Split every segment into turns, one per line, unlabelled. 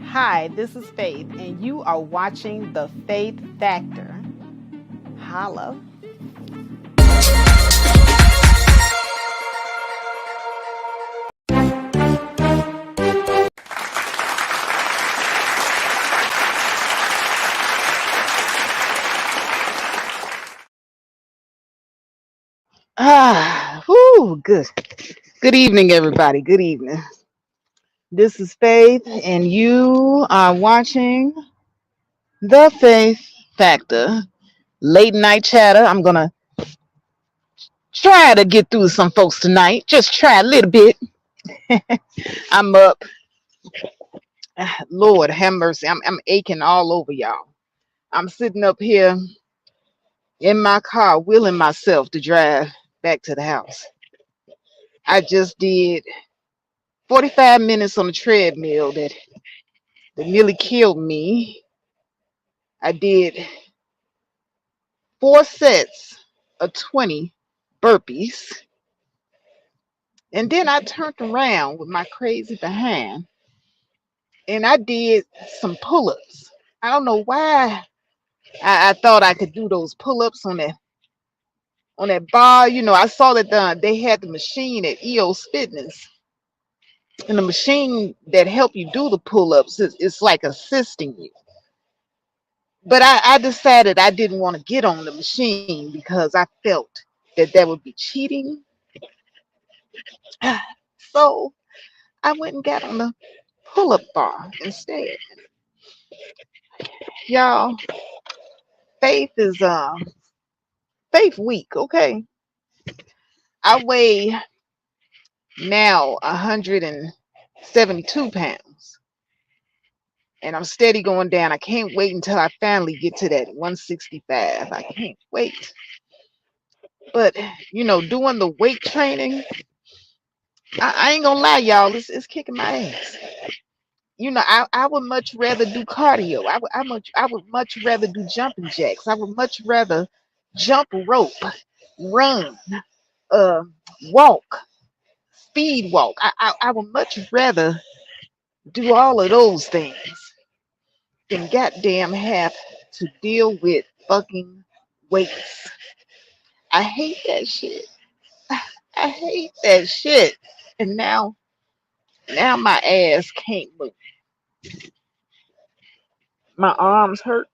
Hi, this is Faith, and you are watching The Faith Factor. Holla.
Good. Good evening, everybody. Good evening. This is Faith, and you are watching The Faith Factor. Late night chatter. I'm gonna try to get through to some folks tonight. Just try a little bit. I'm up. Lord have mercy. I'm aching all over, y'all. I'm sitting up here in my car, willing myself to drive back to the house. I just did 45 minutes on the treadmill that nearly killed me. I did 4 sets of 20 burpees. And then I turned around with my crazy behind and I did some pull-ups. I don't know why I thought I could do those pull-ups on that bar. I saw that they had the machine at EOS Fitness. And the machine that help you do the pull-ups is like assisting you. But I decided I didn't want to get on the machine because I felt that would be cheating. So I went and got on the pull-up bar instead. Y'all, faith is faith week, okay? I weigh now 172 pounds and I'm steady going down. I can't wait until I finally get to that 165. I can't wait. But doing the weight training, I ain't gonna lie, y'all, it's kicking my ass. I would much rather do cardio. I would much rather do jumping jacks. I would much rather jump rope, run, uh, walk, speed walk. I would much rather do all of those things than goddamn have to deal with fucking weights. I hate that shit. I hate that shit. And now my ass can't move. My arms hurt.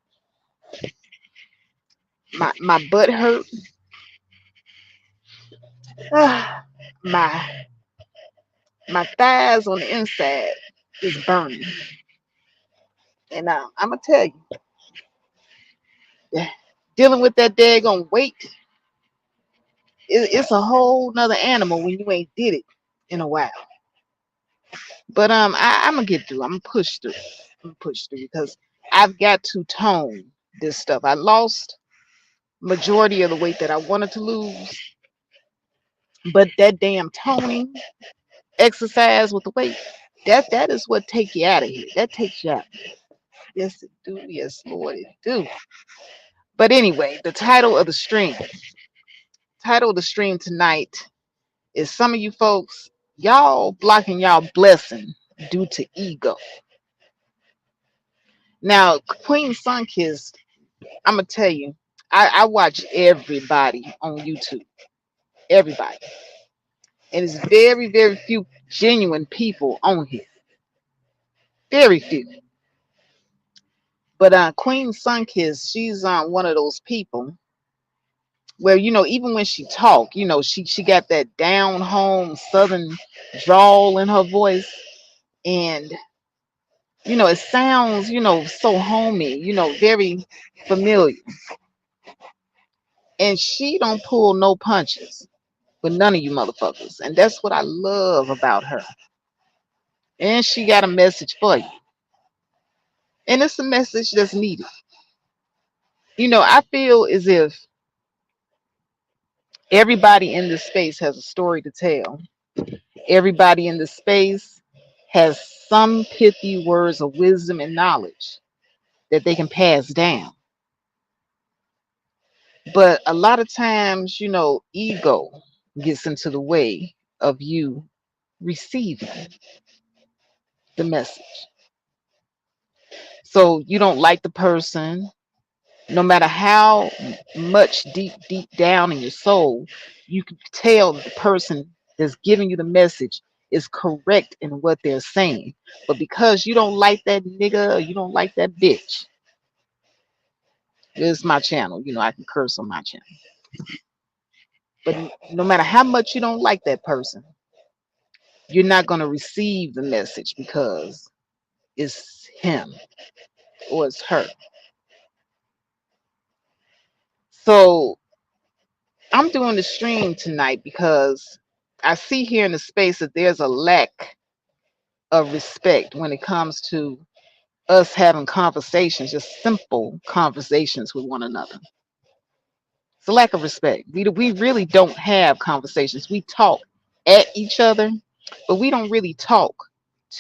My butt hurt. my my thighs on the inside is burning. And I'm gonna tell you, dealing with that daggone weight, it's a whole nother animal when you ain't did it in a while. But I'm gonna get through. I'm gonna push through. I'm gonna push through because I've got to tone this stuff. I lost majority of the weight that I wanted to lose, but that damn toning exercise with the weight, that is what take you out of here. That takes you out. Yes, it do. Yes, Lord, it do. But anyway, the title of the stream tonight is some of you folks, y'all blocking y'all blessing due to ego. Now, Queen Sunkissed, I'm gonna tell you, I watch everybody on YouTube, everybody, and it's very, very few genuine people on here, very few. But Queen Sunkissed, she's one of those people where even when she talk, she got that down home southern drawl in her voice, and it sounds so homey, very familiar, and she don't pull no punches with none of you motherfuckers, and that's what I love about her. And she got a message for you, and it's a message that's needed. I feel as if everybody in this space has a story to tell. Everybody in this space has some pithy words of wisdom and knowledge that they can pass down. But a lot of times, ego gets into the way of you receiving the message. So you don't like the person, no matter how much deep down in your soul, you can tell that the person that's giving you the message is correct in what they're saying. But because you don't like that nigga or you don't like that bitch, this is my channel. You know, I can curse on my channel. But no matter how much you don't like that person, you're not going to receive the message because it's him or it's her. So I'm doing the stream tonight because I see here in the space that there's a lack of respect when it comes to us having conversations, just simple conversations with one another. It's a lack of respect. We really don't have conversations. We talk at each other, but we don't really talk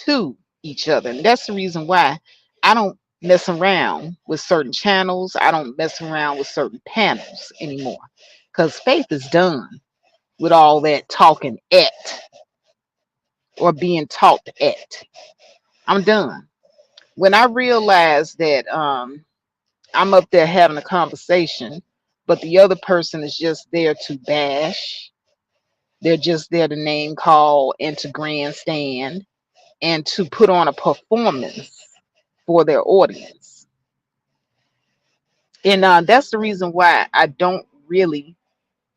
to each other. And that's the reason why I don't mess around with certain channels. I don't mess around with certain panels anymore. Because faith is done with all that talking at or being talked at. I'm done. When I realized that I'm up there having a conversation, but the other person is just there to bash, they're just there to name call and to grandstand and to put on a performance for their audience. And that's the reason why I don't really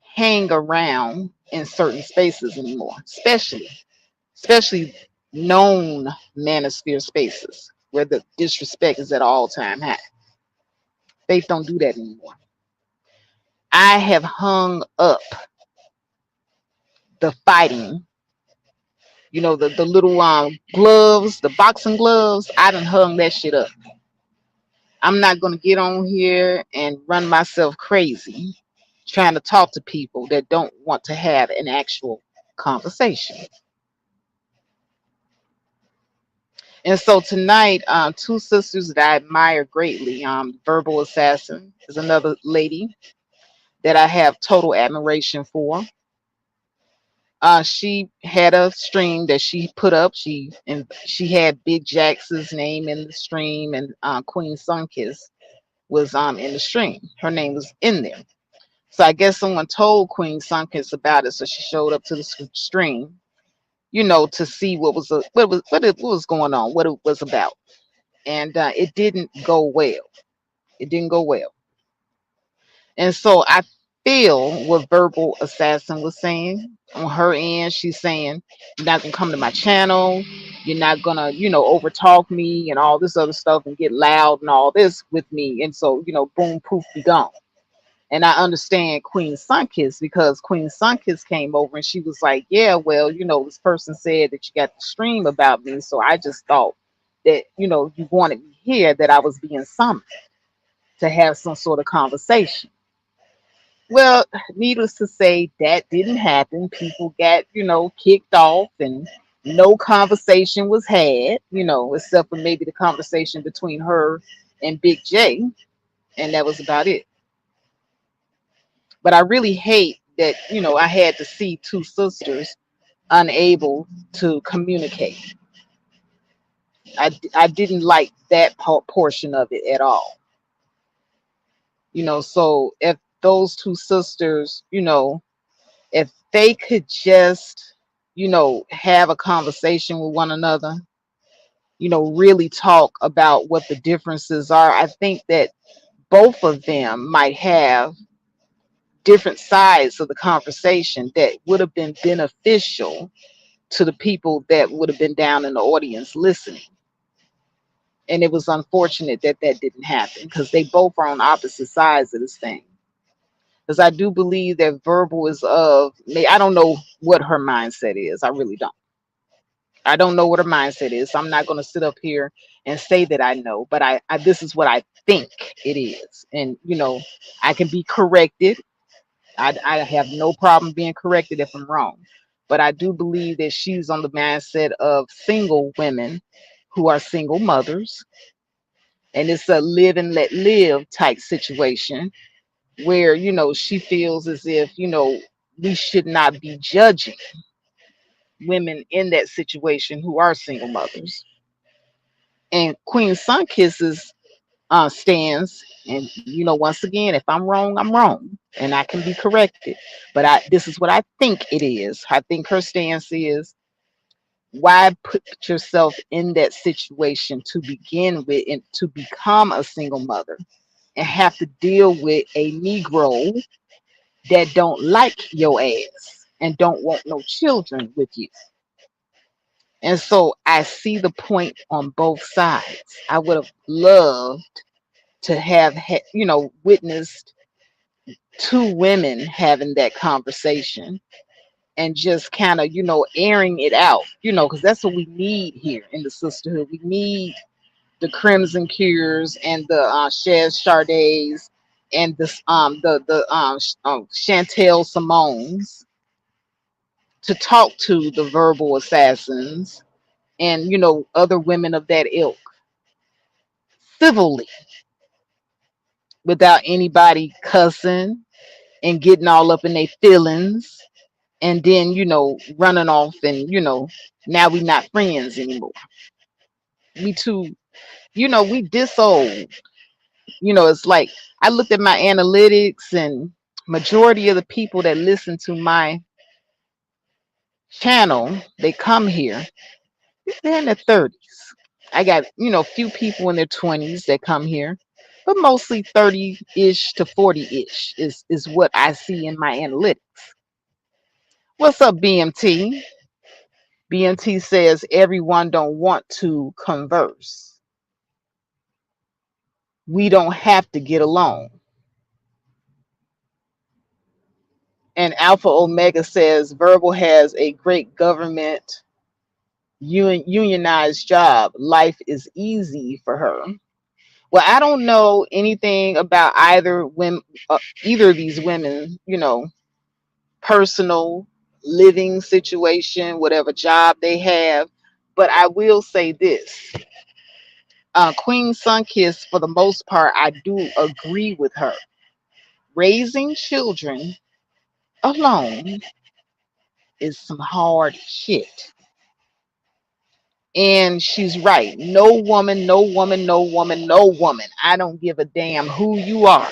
hang around in certain spaces anymore, especially known manosphere spaces where the disrespect is at all time high. Faith don't do that anymore. I have hung up the fighting, the little gloves, the boxing gloves. I done hung that shit up. I'm not gonna get on here and run myself crazy trying to talk to people that don't want to have an actual conversation. And so tonight, two sisters that I admire greatly, Verbal Assassin is another lady that I have total admiration for. She had a stream that she put up. She had Big Jax's name in the stream, and Queen Sunkiss was in the stream. Her name was in there. So I guess someone told Queen Sunkiss about it, so she showed up to the stream, to see what was going on, what it was about, and it didn't go well. It didn't go well. And so I feel what Verbal Assassin was saying on her end. She's saying, you're not going to come to my channel. You're not going to, overtalk me and all this other stuff and get loud and all this with me. And so, boom, poof, be gone. And I understand Queen Sunkiss because Queen Sunkiss came over and she was like, yeah, well, this person said that you got the stream about me. So I just thought that, you wanted me here, that I was being summoned to have some sort of conversation. Well, needless to say, that didn't happen. People got, kicked off and no conversation was had, except for maybe the conversation between her and Big J. And that was about it. But I really hate that, I had to see two sisters unable to communicate. I didn't like that portion of it at all. So if those two sisters, if they could just, have a conversation with one another, really talk about what the differences are, I think that both of them might have different sides of the conversation that would have been beneficial to the people that would have been down in the audience listening. And it was unfortunate that that didn't happen because they both are on opposite sides of this thing. Because I do believe that Verbal is I don't know what her mindset is. I really don't. I don't know what her mindset is. I'm not going to sit up here and say that I know, but I this is what I think it is. And, I can be corrected. I have no problem being corrected if I'm wrong. But I do believe that she's on the mindset of single women who are single mothers. And it's a live and let live type situation where, she feels as if, we should not be judging women in that situation who are single mothers. And Queen Sunkiss's stands, and once again, if I'm wrong, I'm wrong, and I can be corrected. But this is what I think it is. I think her stance is, why put yourself in that situation to begin with, and to become a single mother and have to deal with a Negro that don't like your ass and don't want no children with you. And so I see the point on both sides. I would have loved to have witnessed two women having that conversation and just kind of airing it out, because that's what we need here in the sisterhood. We need the Crimson Cures and the Chaz Chardays and the Chantel Simones to talk to the verbal assassins and other women of that ilk civilly, without anybody cussing and getting all up in their feelings, and then running off, and now we not friends anymore. We too, we disold. It's like, I looked at my analytics, and majority of the people that listen to my channel, they come here, they're in their 30s. I got few people in their 20s that come here, but mostly 30-ish to 40-ish is what I see in my analytics. What's up, BMT? BMT says everyone don't want to converse. We don't have to get along. And Alpha Omega says Verbal has a great government unionized job. Life is easy for her. Well, I don't know anything about either of these women, personal living situation, whatever job they have. But I will say this. Queen Sunkiss, for the most part, I do agree with her. Raising children alone is some hard shit. And she's right. No woman, no woman, no woman, no woman. I don't give a damn who you are.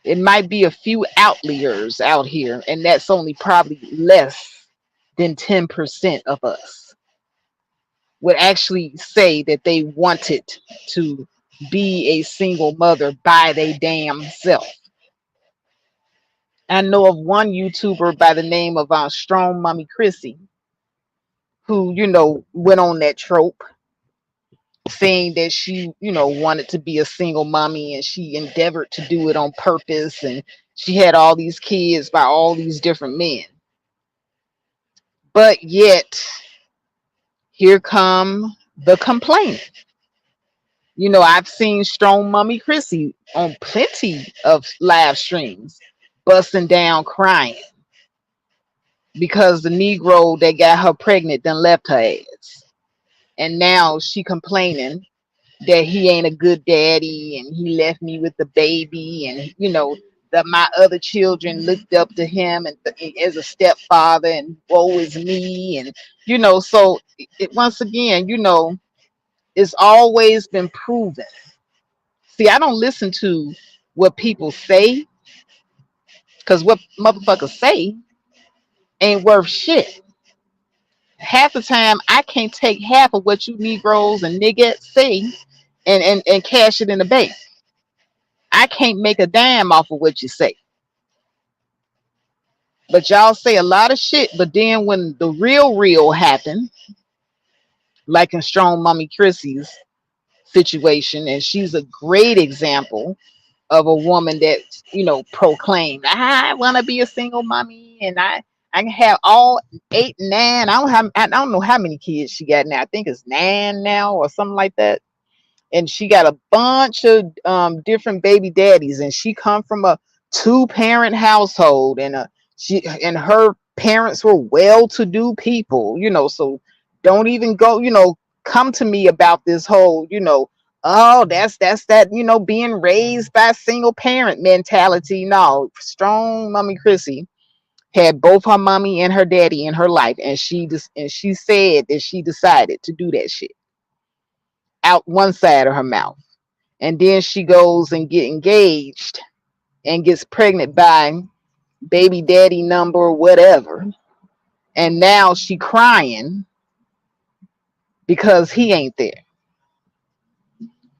It might be a few outliers out here, and that's only probably less than 10% of us would actually say that they wanted to be a single mother by their damn self. I know of one YouTuber by the name of Strong Mommy Chrissy, who, went on that trope, saying that she, wanted to be a single mommy, and she endeavored to do it on purpose, and she had all these kids by all these different men. But yet, here come the complaint. I've seen Strong Mommy Chrissy on plenty of live streams busting down crying because the Negro that got her pregnant done left her ass. And now she complaining that he ain't a good daddy and he left me with the baby, and that my other children looked up to him and as a stepfather, and woe is me. And so once again, it's always been proven. See, I don't listen to what people say, because what motherfuckers say ain't worth shit. Half the time, I can't take half of what you Negroes and niggas say and cash it in the bank. I can't make a dime off of what you say. But y'all say a lot of shit, but then when the real happened, like in Strong Mommy Chrissy's situation, and she's a great example of a woman that proclaimed, I want to be a single mommy, and I can have all 8, 9. I don't know how many kids she got now. I think it's 9 now or something like that. And she got a bunch of different baby daddies, and she come from a 2-parent household, and she and her parents were well-to-do people, so don't even go, come to me about this whole, oh, that's that, being raised by single parent mentality. No, Strong Mommy Chrissy had both her mommy and her daddy in her life, and she said that she decided to do that shit. out one side of her mouth. And then she goes and get engaged and gets pregnant by baby daddy number whatever. And now she crying because he ain't there.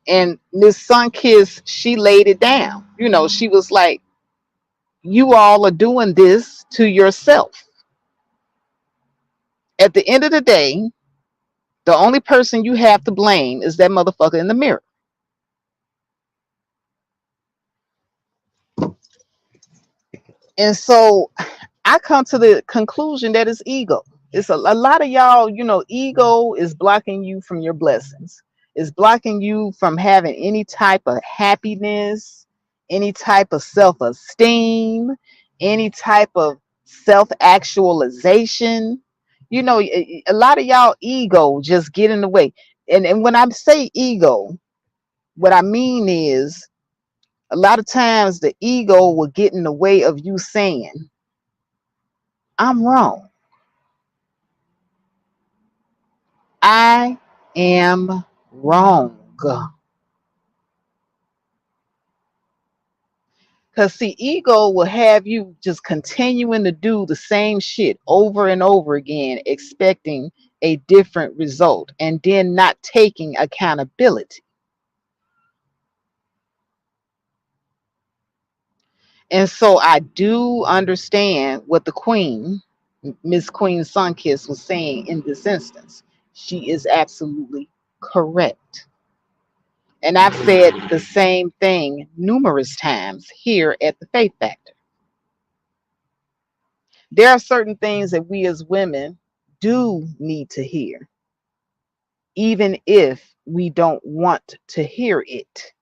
And Miss Sunkiss, she laid it down. She was like, you all are doing this to yourself. At the end of the day, the only person you have to blame is that motherfucker in the mirror. And so I come to the conclusion that it's ego. It's a lot of y'all, ego is blocking you from your blessings. It's blocking you from having any type of happiness, any type of self-esteem, any type of self-actualization. A lot of y'all ego just get in the way. And when I say ego, what I mean is a lot of times the ego will get in the way of you saying, I'm wrong. I am wrong. Because see, ego will have you just continuing to do the same shit over and over again, expecting a different result and then not taking accountability. And so I do understand what the Queen, Miss Queen Sunkiss, was saying in this instance. She is absolutely correct. And I've said the same thing numerous times here at the Faith Factor. There are certain things that we as women do need to hear, even if we don't want to hear it.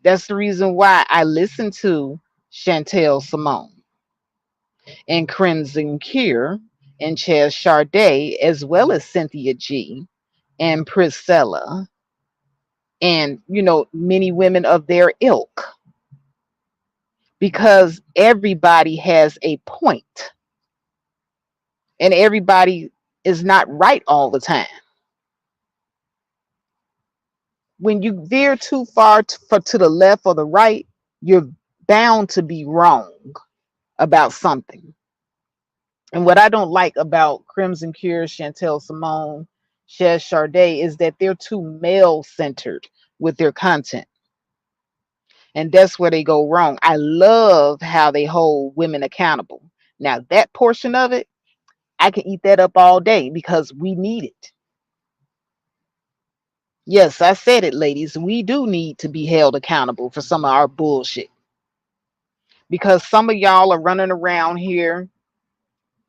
That's the reason why I listen to Chantel Simone and Crimson Cure and Chaz Sade, as well as Cynthia G and Priscilla, and many women of their ilk, because everybody has a point and everybody is not right all the time. When you veer too far to the left or the right, you're bound to be wrong about something. And what I don't like about Crimson Cure, Chantel Simone, Chaz Sade is that they're too male centered with their content. And that's where they go wrong. I love how they hold women accountable. Now, that portion of it, I can eat that up all day because we need it. Yes, I said it, ladies. We do need to be held accountable for some of our bullshit. Because some of y'all are running around here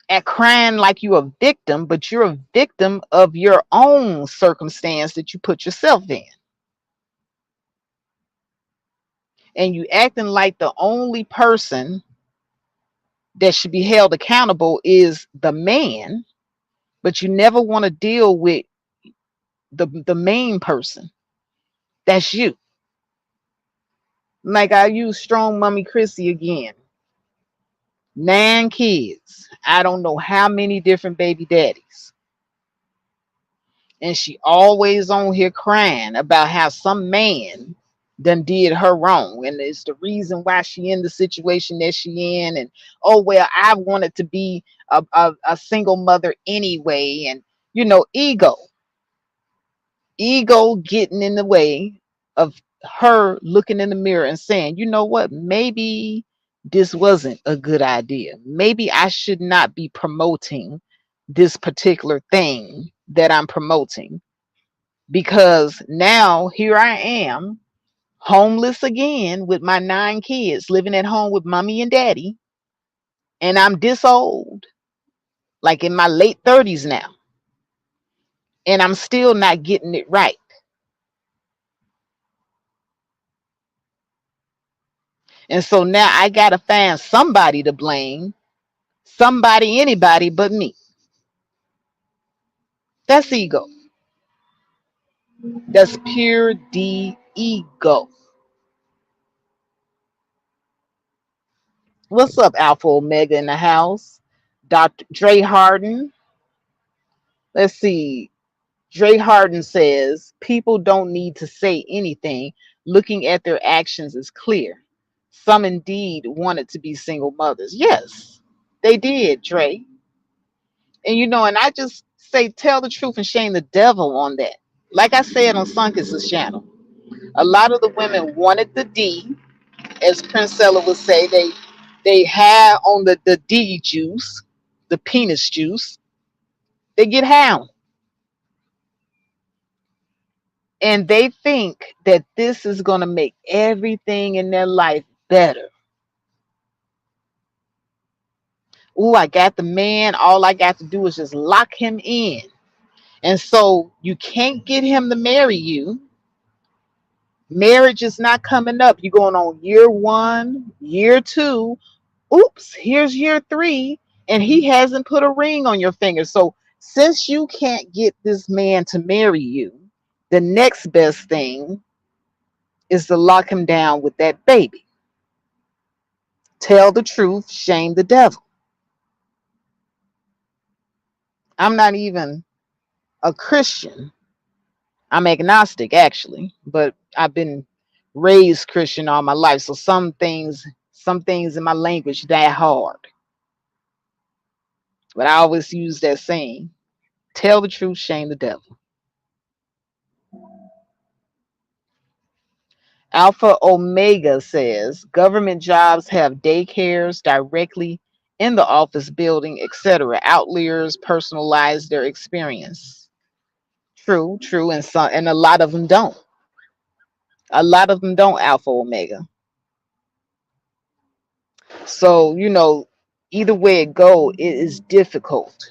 at crying like you're a victim, but you're a victim of your own circumstance that you put yourself in. And you acting like the only person that should be held accountable is the man, but you never want to deal with the main person. That's you. Like I use strong mommy Chrissy again. 9 kids. I don't know how many different baby daddies. And she always on here crying about how some man done did her wrong. And it's the reason why she in the situation that she in. And, oh, well, I wanted to be a single mother anyway. And, ego. Ego getting in the way of her looking in the mirror and saying, you know what, maybe this wasn't a good idea. Maybe I should not be promoting this particular thing that I'm promoting, because now here I am, homeless again with my 9 kids, living at home with mommy and daddy, and I'm this old, like in my late 30s now, and I'm still not getting it right. And so now I got to find somebody to blame, somebody, anybody but me. That's ego. That's pure D ego. What's up, Alpha Omega in the house? Dr. Dre Harden. Let's see. Dre Harden says people don't need to say anything. Looking at their actions is clear. Some indeed wanted to be single mothers. Yes, they did, Dre. And and I just say tell the truth and shame the devil on that. Like I said on Sunkiss's channel, a lot of the women wanted the D, as Princella would say. They had on the D juice, the penis juice. They get hound. And they think that this is going to make everything in their life better. Ooh, I got the man. All I got to do is just lock him in. And so you can't get him to marry you. Marriage is not coming up. You're going on year 1, year 2. Oops, here's year 3. And he hasn't put a ring on your finger. So since you can't get this man to marry you, the next best thing is to lock him down with that baby. Tell the truth, shame the devil. I'm not even a Christian. I'm agnostic, actually, but I've been raised Christian all my life. So some things in my language that hard. But I always use that saying, tell the truth, shame the devil. Alpha Omega says government jobs have daycares directly in the office building, etc. Outliers personalize their experience. True, true, and a lot of them don't. A lot of them don't, Alpha Omega. So, either way it go, it is difficult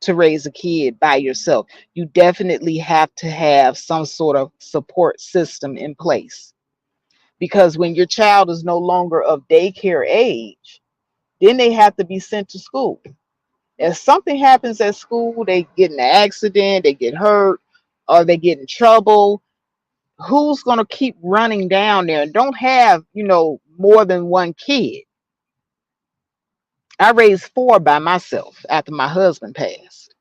to raise a kid by yourself. You definitely have to have some sort of support system in place. Because when your child is no longer of daycare age, then they have to be sent to school. If something happens at school, they get in an accident, they get hurt, or they get in trouble, who's going to keep running down there and don't have, more than one kid? I raised 4 by myself after my husband passed.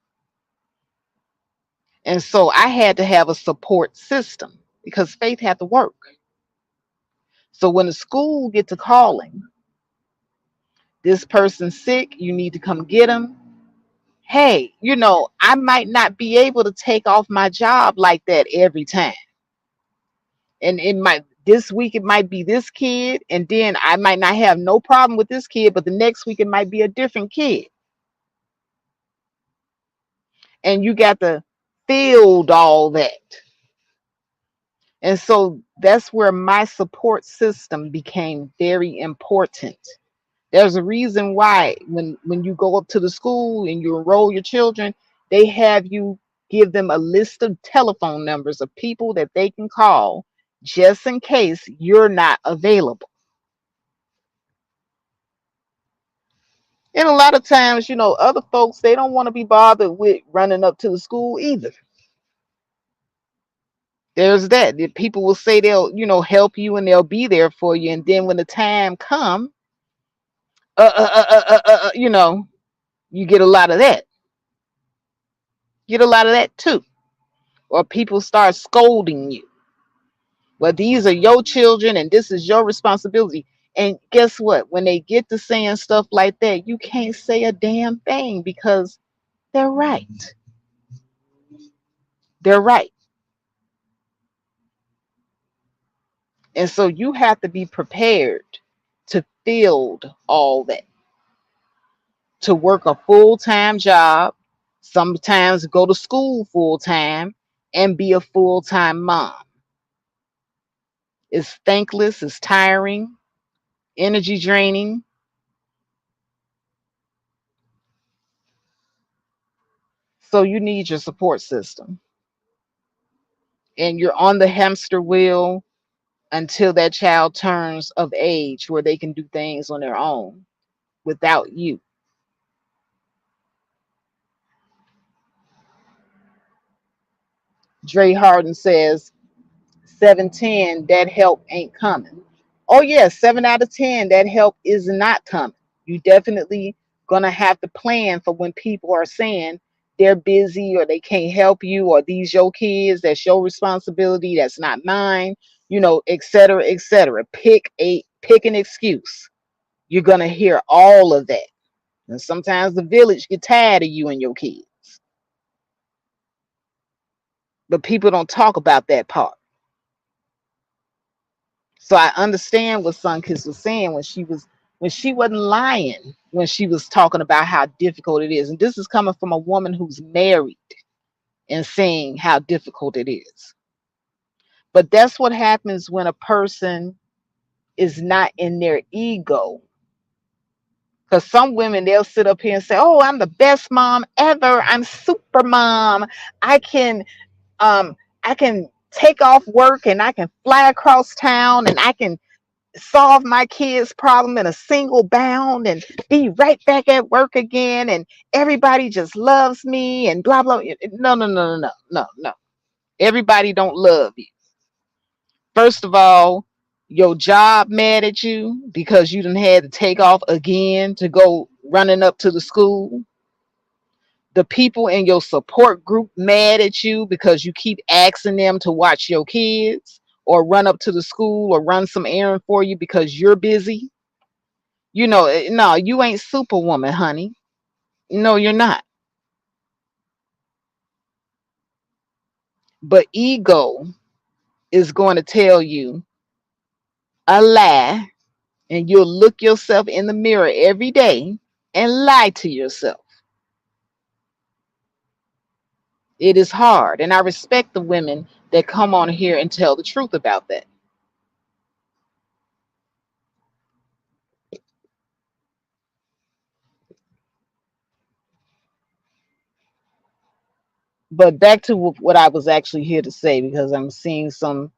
And so I had to have a support system because Faith had to work. So when the school get to calling, this person's sick, you need to come get them. Hey, I might not be able to take off my job like that every time. And this week it might be this kid, and then I might not have no problem with this kid, but the next week it might be a different kid. And you got to field all that. And so that's where my support system became very important. There's a reason why when you go up to the school and you enroll your children, they have you give them a list of telephone numbers of people that they can call just in case you're not available. And a lot of times, other folks, they don't want to be bothered with running up to the school either. There's that. The people will say they'll, help you and they'll be there for you. And then when the time comes, you get a lot of that. Get a lot of that too. Or people start scolding you. Well, these are your children and this is your responsibility. And guess what? When they get to saying stuff like that, you can't say a damn thing because they're right. They're right. And so you have to be prepared to field all that, to work a full-time job, sometimes go to school full-time, and be a full-time mom. It's thankless, it's tiring, energy draining. So you need your support system. And you're on the hamster wheel until that child turns of age where they can do things on their own without you. Dre Harden says, 710, that help ain't coming. Oh yeah, 7 out of 10, that help is not coming. You definitely gonna have to plan for when people are saying they're busy or they can't help you, or these your kids, that's your responsibility, that's not mine, etc., etc. Pick an excuse. You're gonna hear all of that. And sometimes the village get tired of you and your kids. But people don't talk about that part. So I understand what Sunkist was saying when she wasn't lying when she was talking about how difficult it is. And this is coming from a woman who's married and saying how difficult it is. But that's what happens when a person is not in their ego. Because some women, they'll sit up here and say, oh, I'm the best mom ever. I'm super mom. I can um I can take off work and I can fly across town and I can solve my kids' problem in a single bound and be right back at work again, and everybody just loves me and blah blah. No, no, no, no, no, no, no. Everybody don't love you. First of all, your job mad at you because you done had to take off again to go running up to the school. The people in your support group mad at you because you keep asking them to watch your kids or run up to the school or run some errand for you because you're busy. No, you ain't superwoman, honey. No, you're not. But ego is going to tell you a lie, and you'll look yourself in the mirror every day and lie to yourself. It is hard, and I respect the women that come on here and tell the truth about that. But back to what I was actually here to say, because I'm seeing some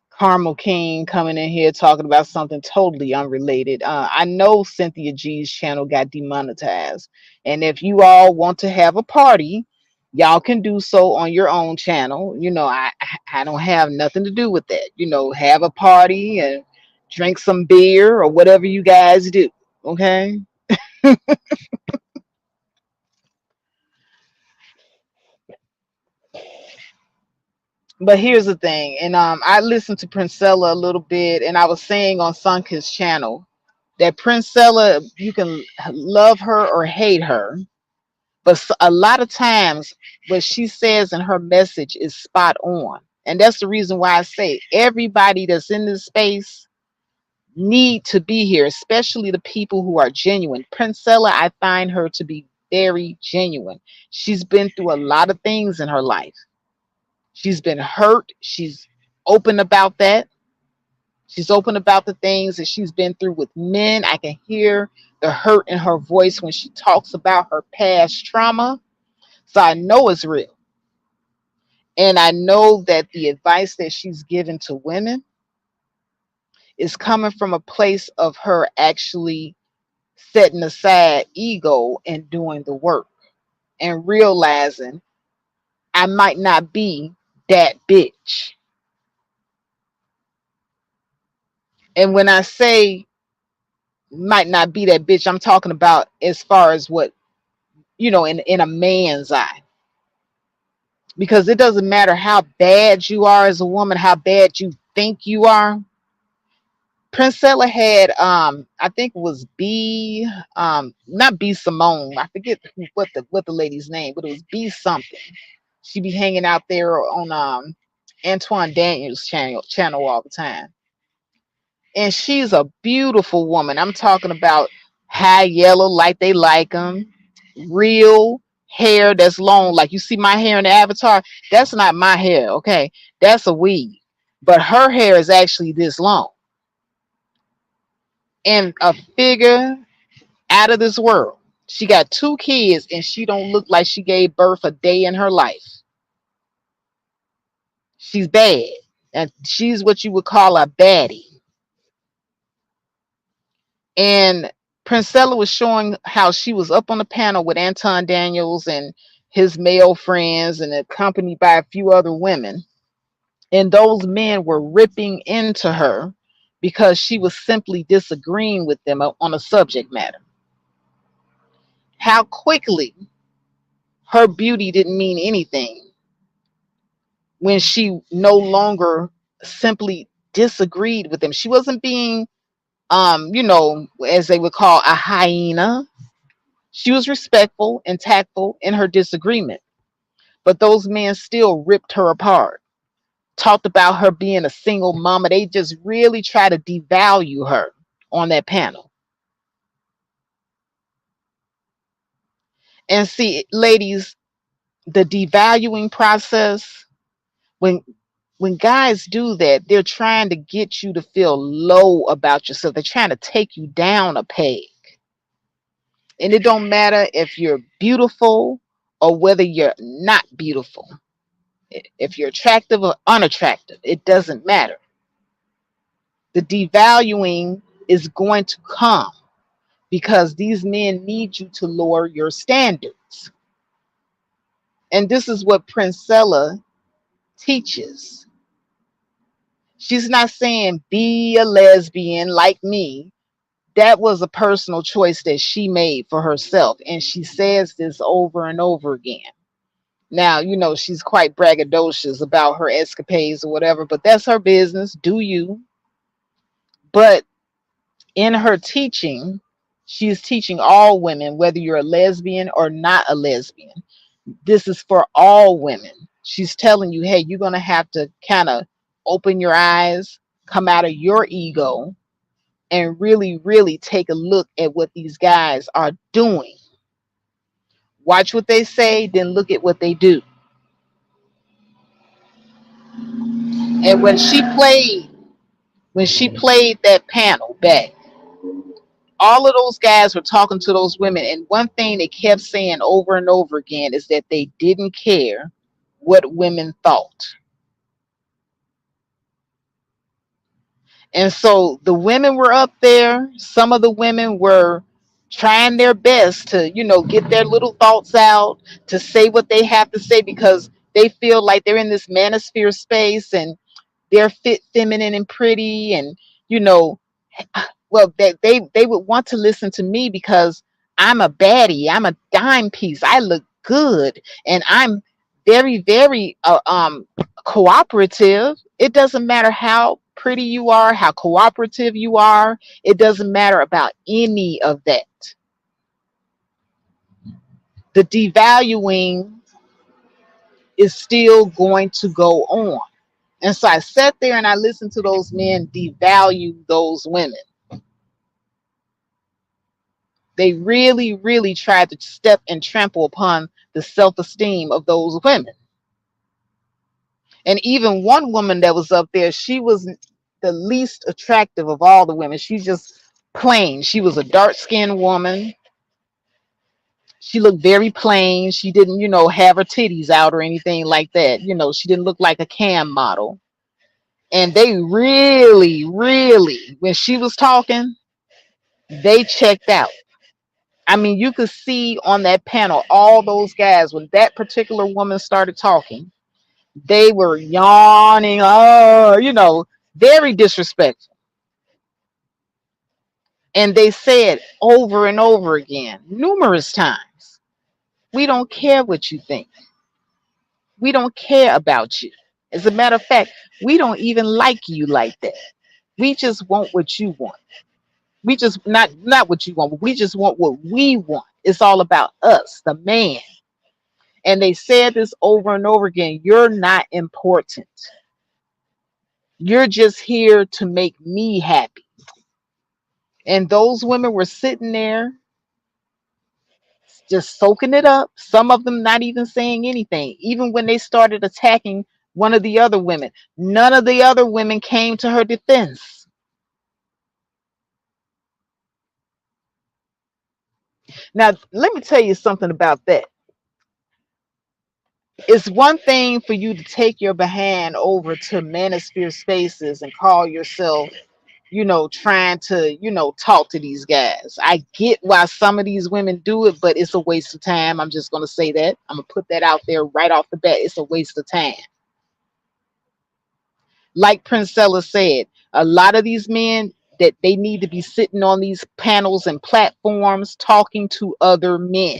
Carmel King coming in here talking about something totally unrelated. I know Cynthia G's channel got demonetized, and if you all want to have a party, y'all can do so on your own channel. I don't have nothing to do with that. Have a party and drink some beer or whatever you guys do. Okay. But here's the thing, and I listened to Princella a little bit, and I was saying on Sunki's channel that Princella, you can love her or hate her, but a lot of times what she says in her message is spot on. And that's the reason why I say everybody that's in this space need to be here, especially the people who are genuine. Princella, I find her to be very genuine. She's been through a lot of things in her life. She's been hurt. She's open about that. She's open about the things that she's been through with men. I can hear the hurt in her voice when she talks about her past trauma. So I know it's real. And I know that the advice that she's given to women is coming from a place of her actually setting aside ego and doing the work and realizing I might not be that bitch. And when I say might not be that bitch, I'm talking about as far as what, in a man's eye. Because it doesn't matter how bad you are as a woman, how bad you think you are. Princella had I think it was B not B Simone. I forget what the lady's name, but it was B something. She be hanging out there on Antoine Daniels channel all the time. And she's a beautiful woman. I'm talking about high yellow like they like them, real hair that's long. Like you see my hair in the avatar, that's not my hair, okay? That's a weave. But her hair is actually this long. And a figure out of this world. She got 2 kids and she don't look like she gave birth a day in her life. She's bad. And she's what you would call a baddie. And Princella was showing how she was up on the panel with Anton Daniels and his male friends and accompanied by a few other women. And those men were ripping into her because she was simply disagreeing with them on a subject matter. How quickly her beauty didn't mean anything when she no longer simply disagreed with him. She wasn't being, as they would call a hyena. She was respectful and tactful in her disagreement, but those men still ripped her apart, talked about her being a single mama. They just really try to devalue her on that panel. And see, ladies, the devaluing process, when guys do that, they're trying to get you to feel low about yourself. They're trying to take you down a peg. And it don't matter if you're beautiful or whether you're not beautiful. If you're attractive or unattractive, it doesn't matter. The devaluing is going to come because these men need you to lower your standards. And this is what Princella teaches. She's not saying be a lesbian like me. That was a personal choice that she made for herself. And she says this over and over again. Now, she's quite braggadocious about her escapades or whatever, but that's her business. Do you? But in her teaching, she's teaching all women, whether you're a lesbian or not a lesbian. This is for all women. She's telling you, hey, you're going to have to kind of open your eyes, come out of your ego, and really, really take a look at what these guys are doing. Watch what they say, then look at what they do. And when she played that panel back, all of those guys were talking to those women, and one thing they kept saying over and over again is that they didn't care what women thought. And so the women were up there. Some of the women were trying their best to, get their little thoughts out, to say what they have to say, because they feel like they're in this manosphere space and they're fit, feminine, and pretty, and well, they would want to listen to me because I'm a baddie, I'm a dime piece, I look good, and I'm very, very cooperative. It doesn't matter how pretty you are, how cooperative you are. It doesn't matter about any of that. The devaluing is still going to go on. And so I sat there and I listened to those men devalue those women. They really, really tried to step and trample upon the self-esteem of those women. And even one woman that was up there, she was the least attractive of all the women. She's just plain. She was a dark-skinned woman. She looked very plain. She didn't, have her titties out or anything like that. She didn't look like a cam model. And they really, really, when she was talking, they checked out. I mean, you could see on that panel, all those guys, when that particular woman started talking, they were yawning, very disrespectful. And they said over and over again, numerous times, we don't care what you think. We don't care about you. As a matter of fact, we don't even like you like that. We just want what you want. We just not what you want, but we just want what we want. It's all about us, the man. And they said this over and over again. You're not important. You're just here to make me happy. And those women were sitting there just soaking it up. Some of them not even saying anything. Even when they started attacking one of the other women, none of the other women came to her defense. Now, let me tell you something about that. It's one thing for you to take your behind over to manosphere spaces and call yourself, trying to, talk to these guys. I get why some of these women do it, but it's a waste of time. I'm just going to say that. I'm going to put that out there right off the bat. It's a waste of time. Like Princella said, a lot of these men, that they need to be sitting on these panels and platforms talking to other men.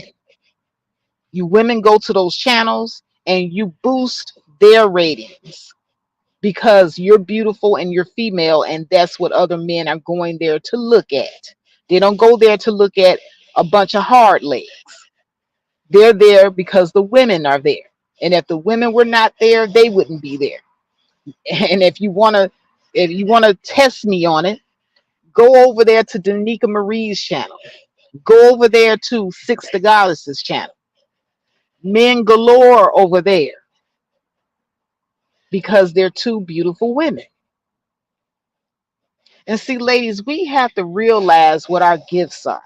You women go to those channels and you boost their ratings because you're beautiful and you're female, and that's what other men are going there to look at. They don't go there to look at a bunch of hard legs. They're there because the women are there. And if the women were not there, they wouldn't be there. And if you want to test me on it, go over there to Danica Marie's channel. Go over there to Six the Goddess's channel. Men galore over there because they're two beautiful women. And see, ladies, we have to realize what our gifts are.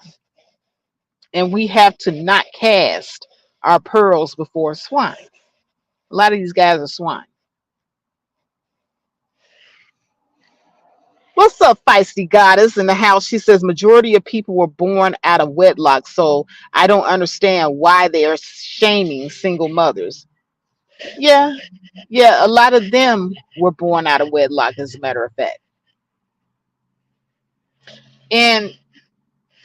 And we have to not cast our pearls before swine. A lot of these guys are swine. What's up, feisty goddess in the house? She says majority of people were born out of wedlock, so I don't understand why they are shaming single mothers. Yeah, yeah, a lot of them were born out of wedlock, as a matter of fact. And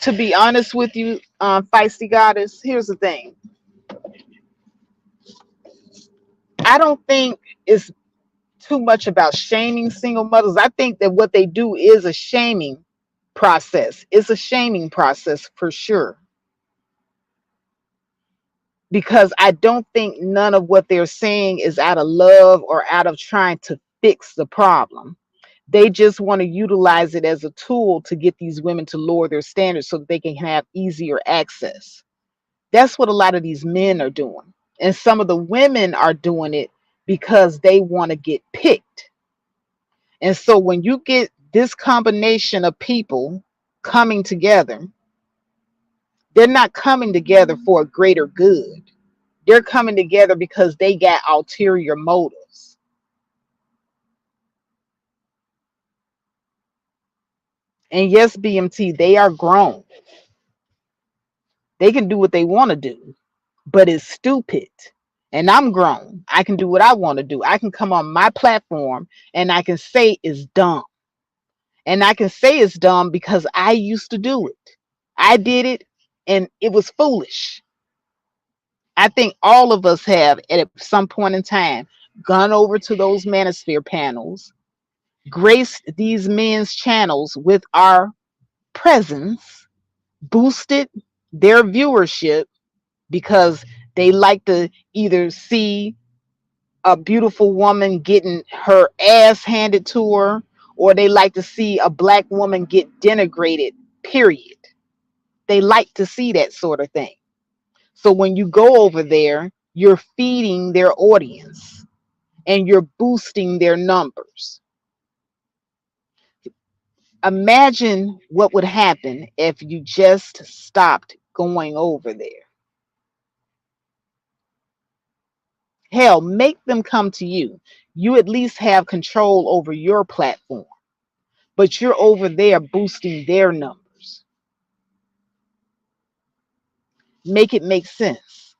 to be honest with you, feisty goddess, here's the thing. I don't think it's too much about shaming single mothers. I think that what they do is a shaming process. It's a shaming process for sure. Because I don't think none of what they're saying is out of love or out of trying to fix the problem. They just want to utilize it as a tool to get these women to lower their standards so that they can have easier access. That's what a lot of these men are doing. And some of the women are doing it because they want to get picked. And so when you get this combination of people coming together, they're not coming together for a greater good. They're coming together because they got ulterior motives. And yes, BMT, they are grown. They can do what they want to do, but it's stupid. And I'm grown. I can do what I want to do. I can come on my platform and I can say it's dumb. And I can say it's dumb because I used to do it. I did it and it was foolish. I think all of us have at some point in time gone over to those manosphere panels, graced these men's channels with our presence, boosted their viewership because they like to either see a beautiful woman getting her ass handed to her, or they like to see a black woman get denigrated, period. They like to see that sort of thing. So when you go over there, you're feeding their audience and you're boosting their numbers. Imagine what would happen if you just stopped going over there. Hell, make them come to you. You at least have control over your platform, but you're over there boosting their numbers. Make it make sense.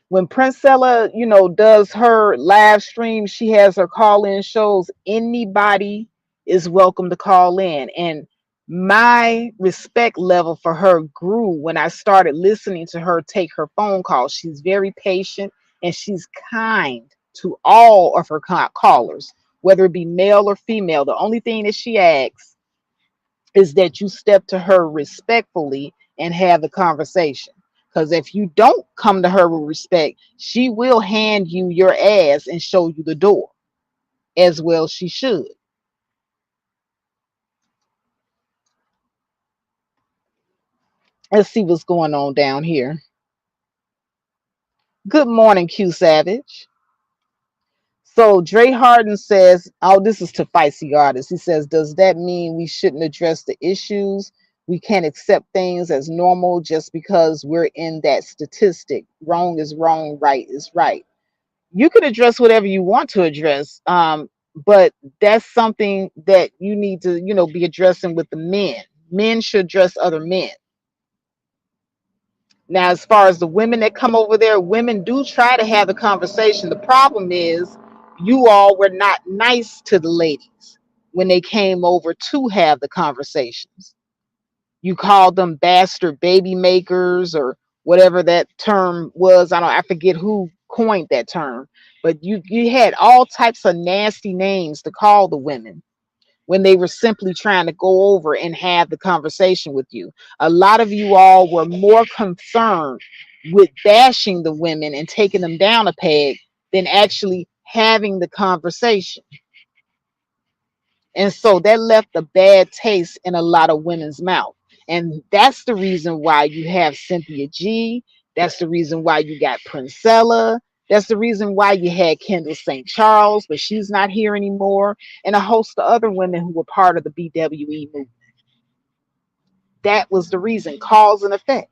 When Princella, does her live stream, she has her call-in shows. Anybody is welcome to call in. And my respect level for her grew when I started listening to her take her phone calls. She's very patient and she's kind to all of her callers, whether it be male or female. The only thing that she asks is that you step to her respectfully and have the conversation. Because if you don't come to her with respect, she will hand you your ass and show you the door, as well she should. Let's see what's going on down here. Good morning, Q Savage. So Dre Harden says, oh, this is to Feisty Artists. He says, does that mean we shouldn't address the issues? We can't accept things as normal just because we're in that statistic. Wrong is wrong, right is right. You can address whatever you want to address, but that's something that you need to, be addressing with the men. Men should address other men. Now, as far as the women that come over there, women do try to have the conversation. The problem is you all were not nice to the ladies when they came over to have the conversations. You called them bastard baby makers or whatever that term was. I forget who coined that term, but you had all types of nasty names to call the women when they were simply trying to go over and have the conversation with you. A lot of you all were more concerned with bashing the women and taking them down a peg than actually having the conversation. And so that left a bad taste in a lot of women's mouth. And that's the reason why you have Cynthia G. That's the reason why you got Princella. That's the reason why you had Kendall St. Charles, but she's not here anymore. And a host of other women who were part of the BWE movement. That was the reason, cause and effect.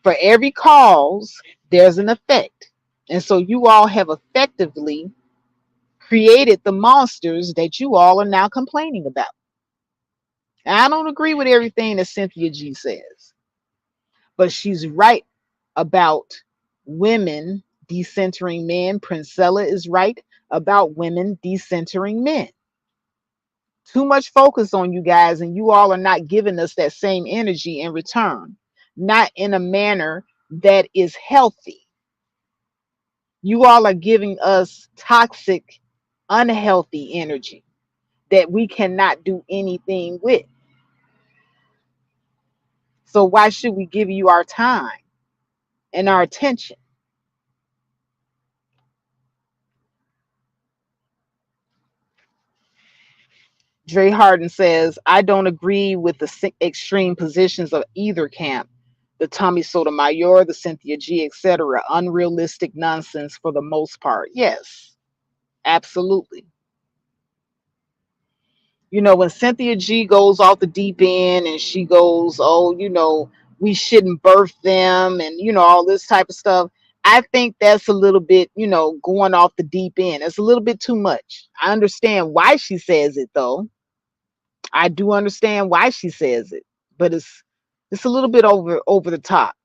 For every cause, there's an effect. And so you all have effectively created the monsters that you all are now complaining about. I don't agree with everything that Cynthia G says, but she's right about women decentering men. Princella is right about women decentering men. Too much focus on you guys, and you all are not giving us that same energy in return, not in a manner that is healthy. You all are giving us toxic, unhealthy energy that we cannot do anything with. So why should we give you our time and our attention? Dre Harden says, I don't agree with the extreme positions of either camp. The Tommy Sotomayor, the Cynthia G, etc. Unrealistic nonsense for the most part. Yes, absolutely. You know, when Cynthia G goes off the deep end and she goes, oh, we shouldn't birth them and, all this type of stuff. I think that's a little bit, going off the deep end. It's a little bit too much. I understand why she says it, though. I do understand why she says it, but it's a little bit over the top.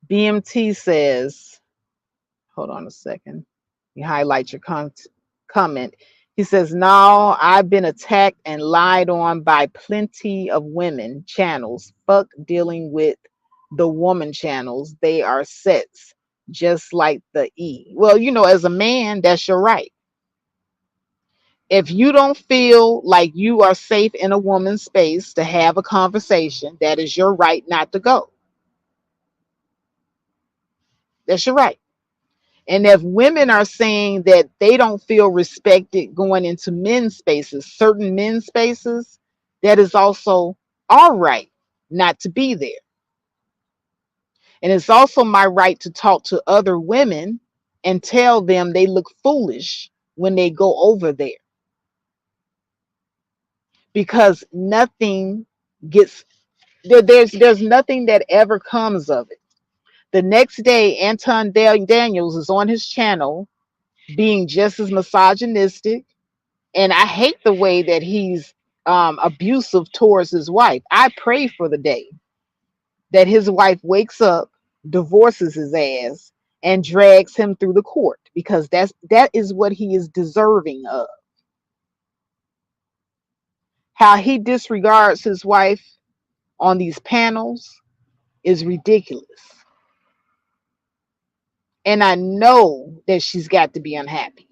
BMT says, hold on a second. You highlight your comment. He says, no, I've been attacked and lied on by plenty of women channels. Fuck dealing with the woman channels. They are sets, just like the E. Well, as a man, that's your right. If you don't feel like you are safe in a woman's space to have a conversation, that is your right not to go. That's your right. And if women are saying that they don't feel respected going into men's spaces, certain men's spaces, that is also our right not to be there. And it's also my right to talk to other women and tell them they look foolish when they go over there. Because nothing gets there's nothing that ever comes of it. The next day, Anton Daniels is on his channel being just as misogynistic, and I hate the way that he's abusive towards his wife. I pray for the day that his wife wakes up, divorces his ass, and drags him through the court, because that is what he is deserving of. How he disregards his wife on these panels is ridiculous. And I know that she's got to be unhappy.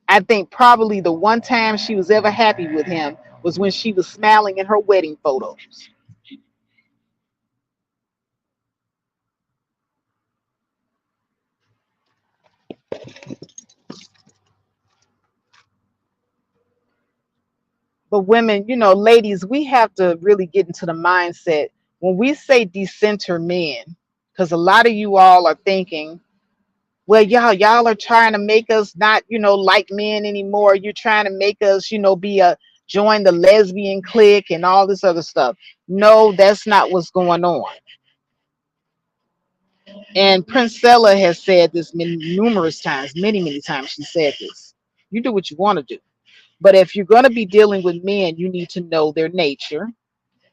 I think probably the one time she was ever happy with him was when she was smiling in her wedding photos. But women, ladies, we have to really get into the mindset when we say decenter men, because a lot of you all are thinking, well, y'all are trying to make us not, like men anymore. You're trying to make us, join the lesbian clique and all this other stuff. No, that's not what's going on. And Princella has said this numerous times, many times she said this. You do what you want to do. But if you're going to be dealing with men, you need to know their nature.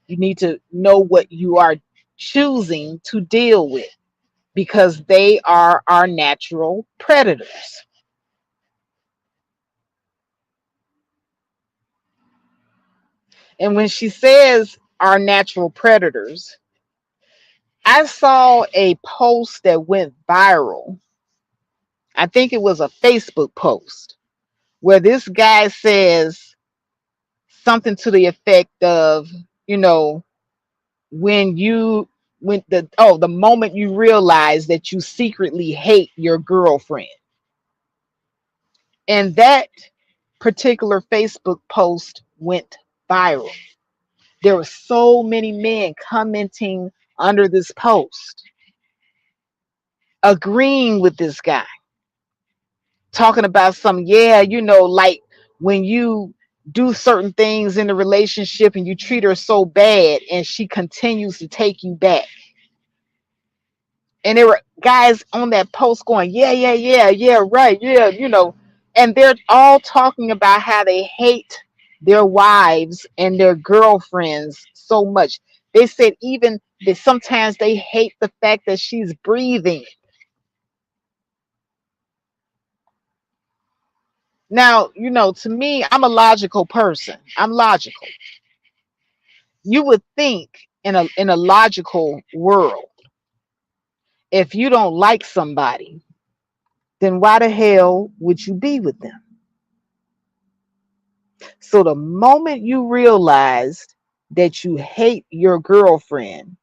You need to know what you are choosing to deal with, because they are our natural predators. And when she says our natural predators, I saw a post that went viral. I think it was a Facebook post where this guy says something to the effect of, you know, when you when the moment you realize that you secretly hate your girlfriend. And that particular Facebook post went viral. There were so many men commenting under this post, agreeing with this guy, talking about some, yeah, you know, like when you do certain things in the relationship and you treat her so bad and she continues to take you back. And there were guys on that post going, yeah, yeah, yeah, yeah, right, yeah, you know, and they're all talking about how they hate their wives and their girlfriends so much. They said even that sometimes they hate the fact that she's breathing. Now, you know, to me, I'm a logical person. I'm logical. You would think in a logical world, if you don't like somebody, then why the hell would you be with them? So the moment you realized that you hate your girlfriend,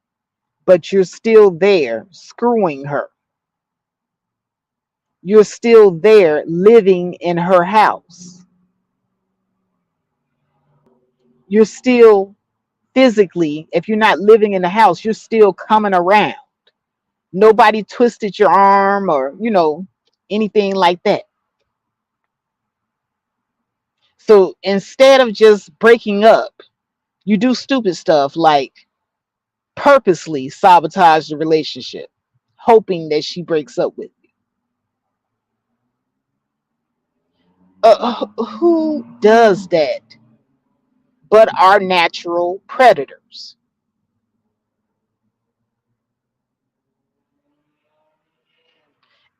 but you're still there screwing her, you're still there living in her house, you're still physically, if you're not living in the house, you're still coming around. Nobody twisted your arm or, you know, anything like that. So instead of just breaking up, you do stupid stuff like purposely sabotage the relationship, hoping that she breaks up with you. Who does that but our natural predators?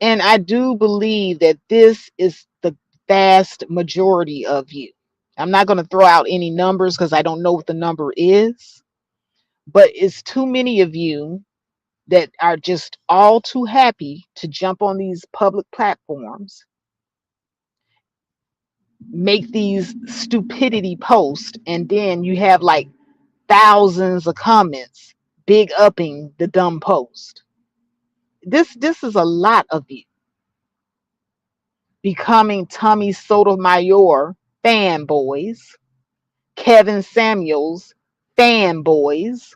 And I do believe that this is the vast majority of you. I'm not going to throw out any numbers because I don't know what the number is, but it's too many of you that are just all too happy to jump on these public platforms, make these stupidity posts, and then you have like thousands of comments big upping the dumb post. This is a lot of you becoming Tommy Sotomayor fanboys, Kevin Samuels fanboys.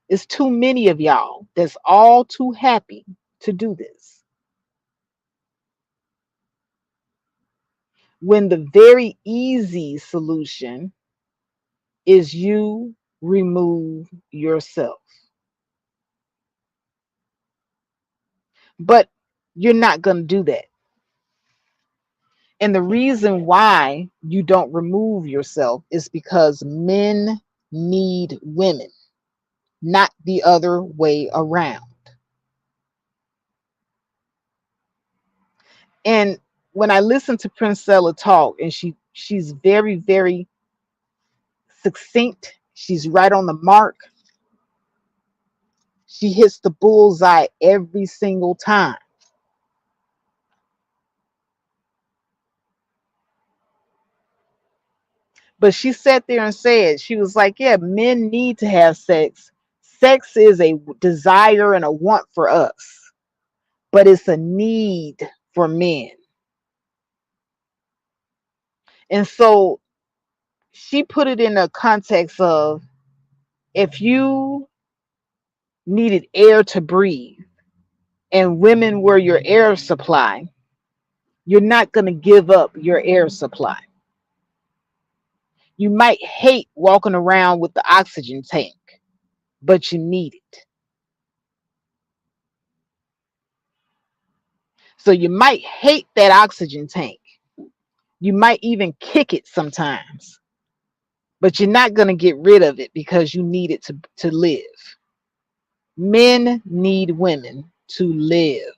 It's too many of y'all that's all too happy to do this, when the very easy solution is you remove yourself. But you're not going to do that. And the reason why you don't remove yourself is because men need women, not the other way around. And when I listen to Princella talk, and she's very, very succinct, she's right on the mark. She hits the bullseye every single time. But she sat there and said, she was like, yeah, men need to have sex. Sex is a desire and a want for us, but it's a need for men. And so she put it in a context of, if you needed air to breathe and women were your air supply, you're not going to give up your air supply. You might hate walking around with the oxygen tank, but you need it. So you might hate that oxygen tank. You might even kick it sometimes, but you're not going to get rid of it because you need it to live. Men need women to live.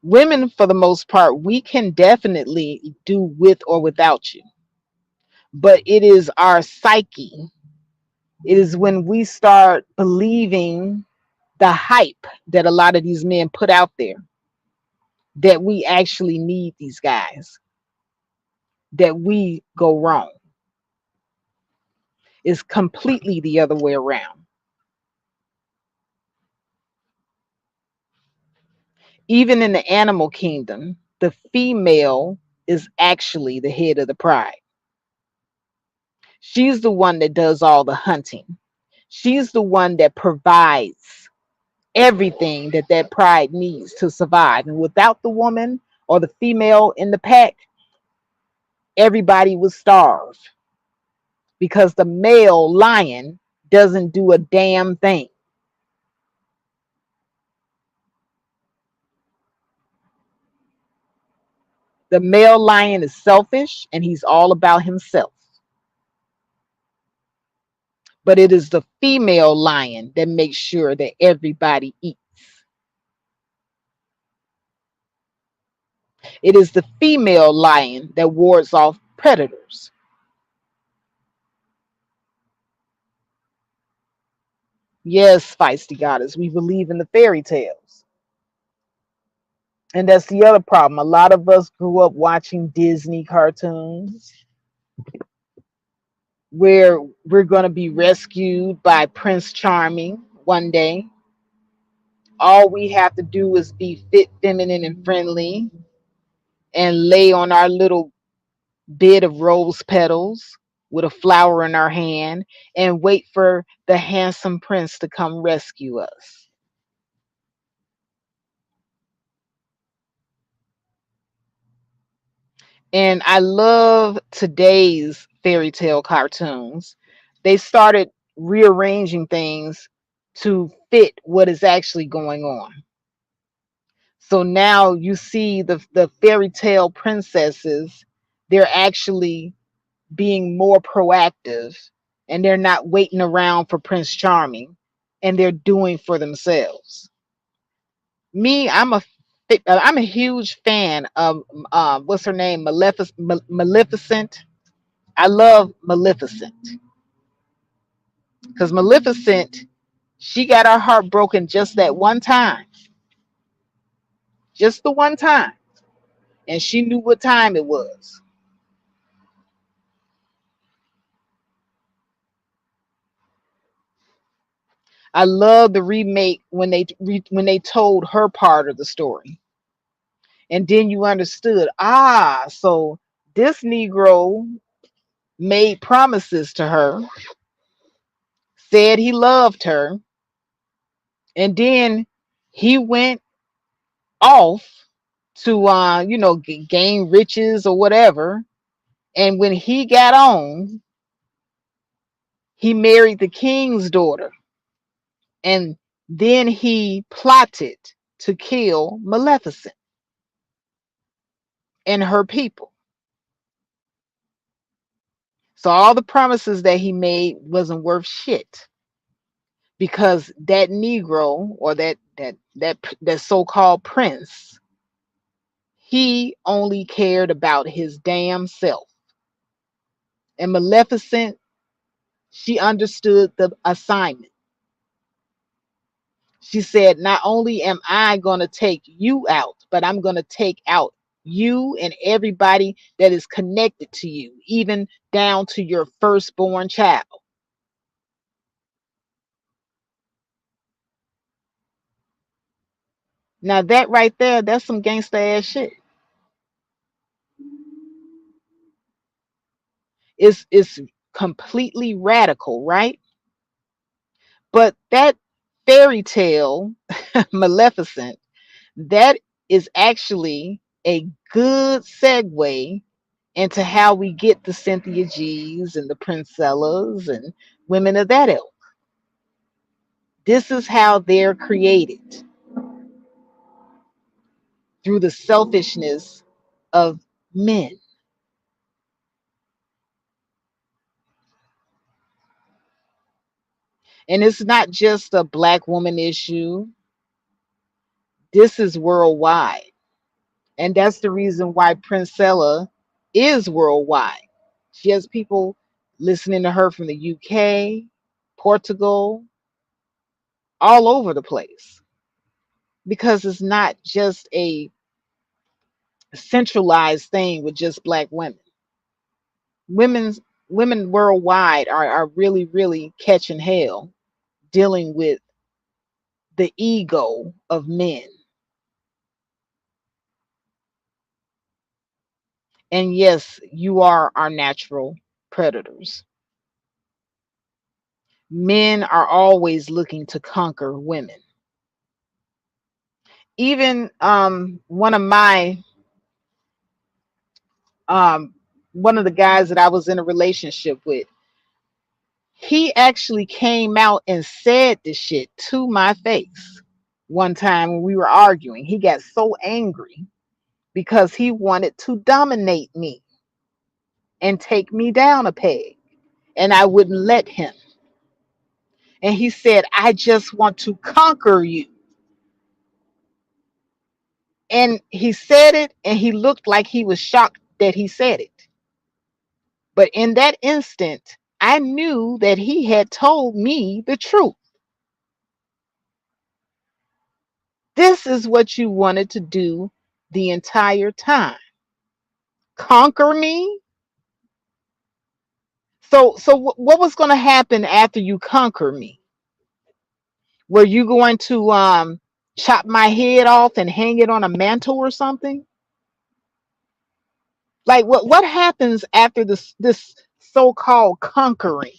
Women, for the most part, we can definitely do with or without you, but it is our psyche. It is when we start believing the hype that a lot of these men put out there that we actually need these guys, that we go wrong. It's completely the other way around. Even in the animal kingdom, the female is actually the head of the pride. She's the one that does all the hunting. She's the one that provides everything that that pride needs to survive. And without the woman or the female in the pack, everybody would starve because the male lion doesn't do a damn thing. The male lion is selfish and he's all about himself. But it is the female lion that makes sure that everybody eats. It is the female lion that wards off predators. Yes, feisty goddess, we believe in the fairy tales. And that's the other problem. A lot of us grew up watching Disney cartoons where we're going to be rescued by Prince Charming one day. All we have to do is be fit, feminine, and friendly and lay on our little bed of rose petals with a flower in our hand and wait for the handsome prince to come rescue us. And I love today's fairy tale cartoons. They started rearranging things to fit what is actually going on. So now you see the fairy tale princesses, they're actually being more proactive and they're not waiting around for Prince Charming and they're doing for themselves. Me, I'm a huge fan of what's her name, Maleficent. I love Maleficent because Maleficent, she got her heart broken just that one time, just the one time, and she knew what time it was. I love the remake when when they told her part of the story, and then you understood. So this Negro made promises to her, said he loved her, and then he went off to gain riches or whatever. And when he got on, he married the king's daughter, and then he plotted to kill Maleficent and her people. So all the promises that he made wasn't worth shit because that Negro or that so-called prince, he only cared about his damn self. And Maleficent, she understood the assignment. She said, not only am I going to take you out, but I'm going to take out you and everybody that is connected to you, even down to your firstborn child. Now that right there, that's some gangsta ass shit. It's completely radical, right? But that fairy tale, Maleficent, that is actually a good segue into how we get the Cynthia G's and the Princellas and women of that ilk. This is how they're created through the selfishness of men. And it's not just a black woman issue. This is worldwide. And that's the reason why Princella is worldwide. She has people listening to her from the UK, Portugal, all over the place, because it's not just a centralized thing with just black women. Women's Women worldwide are really, really catching hell dealing with the ego of men. And yes, you are our natural predators. Men are always looking to conquer women. Even um one of the guys that I was in a relationship with, he actually came out and said this shit to my face one time when we were arguing. He got so angry because he wanted to dominate me and take me down a peg, and I wouldn't let him. And he said, I just want to conquer you. And he said it, and he looked like he was shocked that he said it. But in that instant, I knew that he had told me the truth. This is what you wanted to do the entire time. Conquer me. What was going to happen after you conquer me? Were you going to chop my head off and hang it on a mantle or something? Like what happens after this so-called conquering?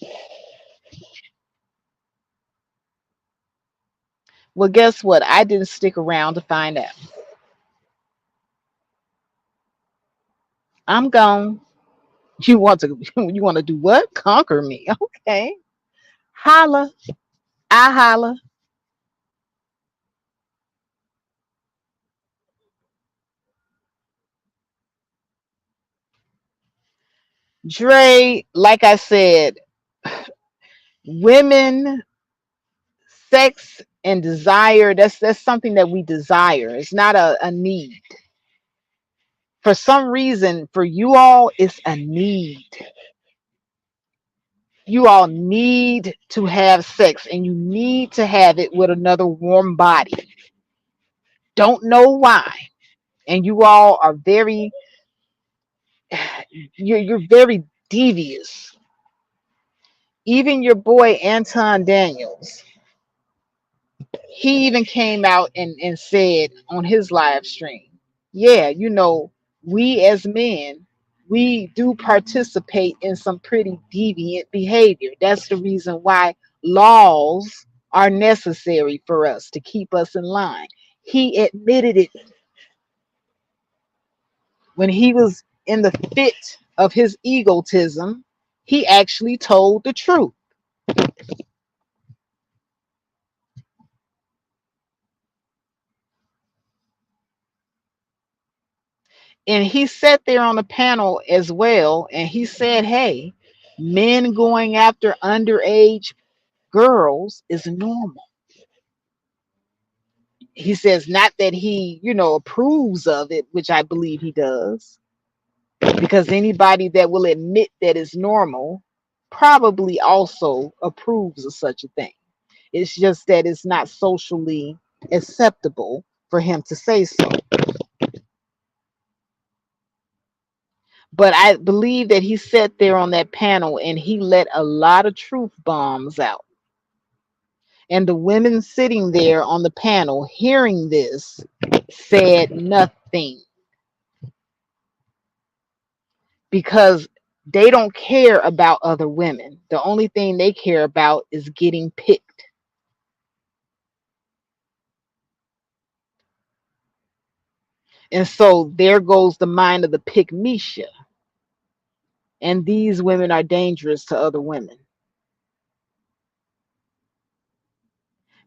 Well, guess what? I didn't stick around to find out. I'm gone. You want to do what? Conquer me. Okay. Holla. I holla. Dre, like I said, women, sex and desire, that's something that we desire. It's not a need. For some reason, for you all, it's a need. You all need to have sex, and you need to have it with another warm body. Don't know why. And you all are very, you're very devious. Even your boy Anton Daniels, he even came out and said on his live stream, yeah, we as men, we do participate in some pretty deviant behavior. That's the reason why laws are necessary for us to keep us in line. He admitted it when he was in the fit of his egotism. He actually told the truth. And he sat there on the panel as well, and he said, hey, men going after underage girls is normal. He says not that he, approves of it, which I believe he does, because anybody that will admit that it's normal probably also approves of such a thing. It's just that it's not socially acceptable for him to say so. But I believe that he sat there on that panel and he let a lot of truth bombs out. And the women sitting there on the panel hearing this said nothing, because they don't care about other women. The only thing they care about is getting picked. And so there goes the mind of the pick Misha. And these women are dangerous to other women,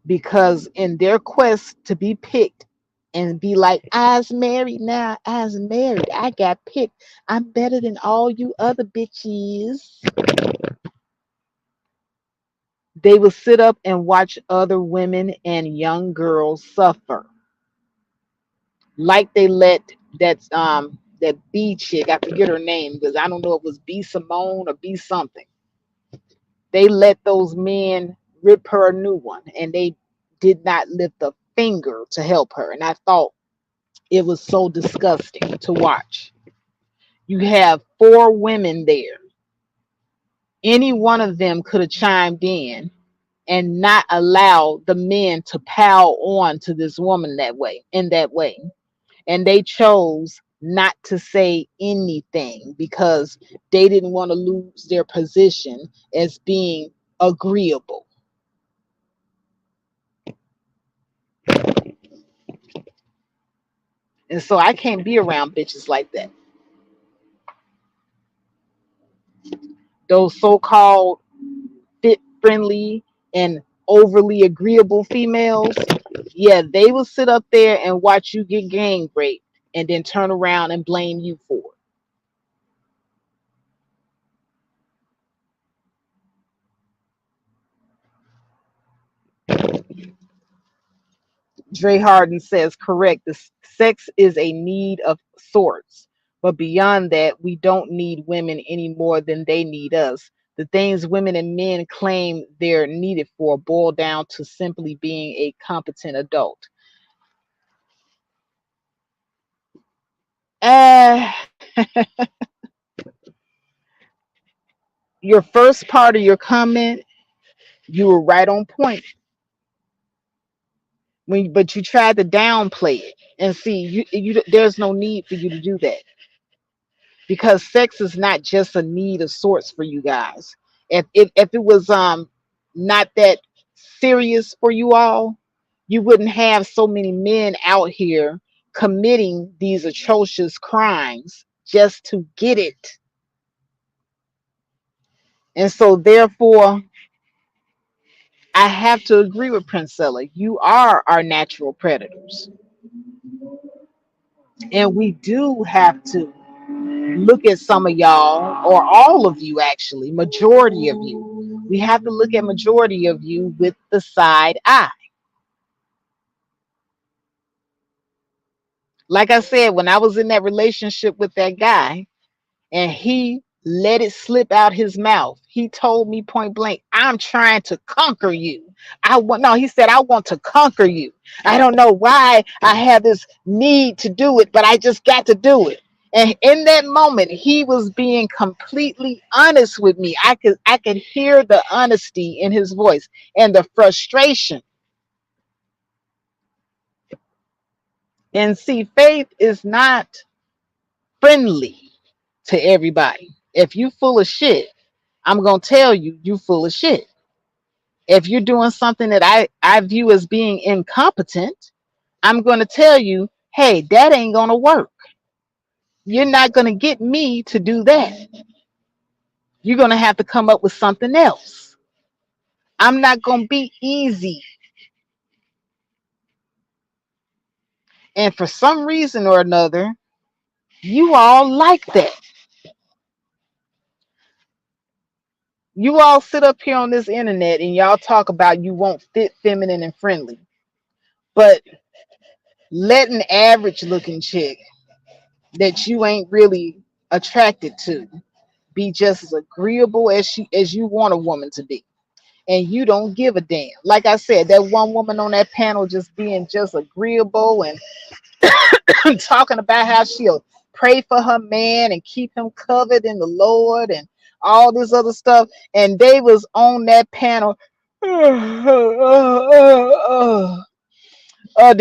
because in their quest to be picked and be like, I's married now, I's married, I got picked, I'm better than all you other bitches, they will sit up and watch other women and young girls suffer, like they let that B chick, I forget her name because I don't know if it was B Simone or B something. They let those men rip her a new one, and they did not lift a finger to help her. And I thought it was so disgusting to watch. You have four women there. Any one of them could have chimed in and not allow the men to pile on to this woman in that way. And they chose not to say anything because they didn't want to lose their position as being agreeable. And so I can't be around bitches like that. Those so-called fit friendly and overly agreeable females, yeah, they will sit up there and watch you get gang raped and then turn around and blame you for it. Dre Harden says, correct. The sex is a need of sorts. But beyond that, we don't need women any more than they need us. The things women and men claim they're needed for boil down to simply being a competent adult. Uh, your first part of your comment, you were right on point. But you tried to downplay it. And see, there's no need for you to do that because sex is not just a need of sorts for you guys. If it was not that serious for you all, you wouldn't have so many men out here committing these atrocious crimes just to get it. And so therefore, I have to agree with Princella. You are our natural predators. And we do have to look at some of y'all, or all of you actually, majority of you. We have to look at majority of you with the side eye. Like I said, when I was in that relationship with that guy and he let it slip out his mouth, he told me point blank, I'm trying to conquer you. He said, I want to conquer you. I don't know why I have this need to do it, but I just got to do it. And in that moment, he was being completely honest with me. I could hear the honesty in his voice and the frustration. And see, faith is not friendly to everybody. If you full of shit, I'm gonna tell you you full of shit. If you're doing something that I view as being incompetent, I'm gonna tell you, hey, that ain't gonna work. You're not gonna get me to do that. You're gonna have to come up with something else. I'm not gonna be easy. And for some reason or another, you all like that. You all sit up here on this internet and y'all talk about you want fit, feminine, and friendly. But let an average looking chick that you ain't really attracted to be just as agreeable as you want a woman to be. And you don't give a damn. Like I said, that one woman on that panel just being just agreeable and talking about how she'll pray for her man and keep him covered in the Lord and all this other stuff. And they was on that panel. Did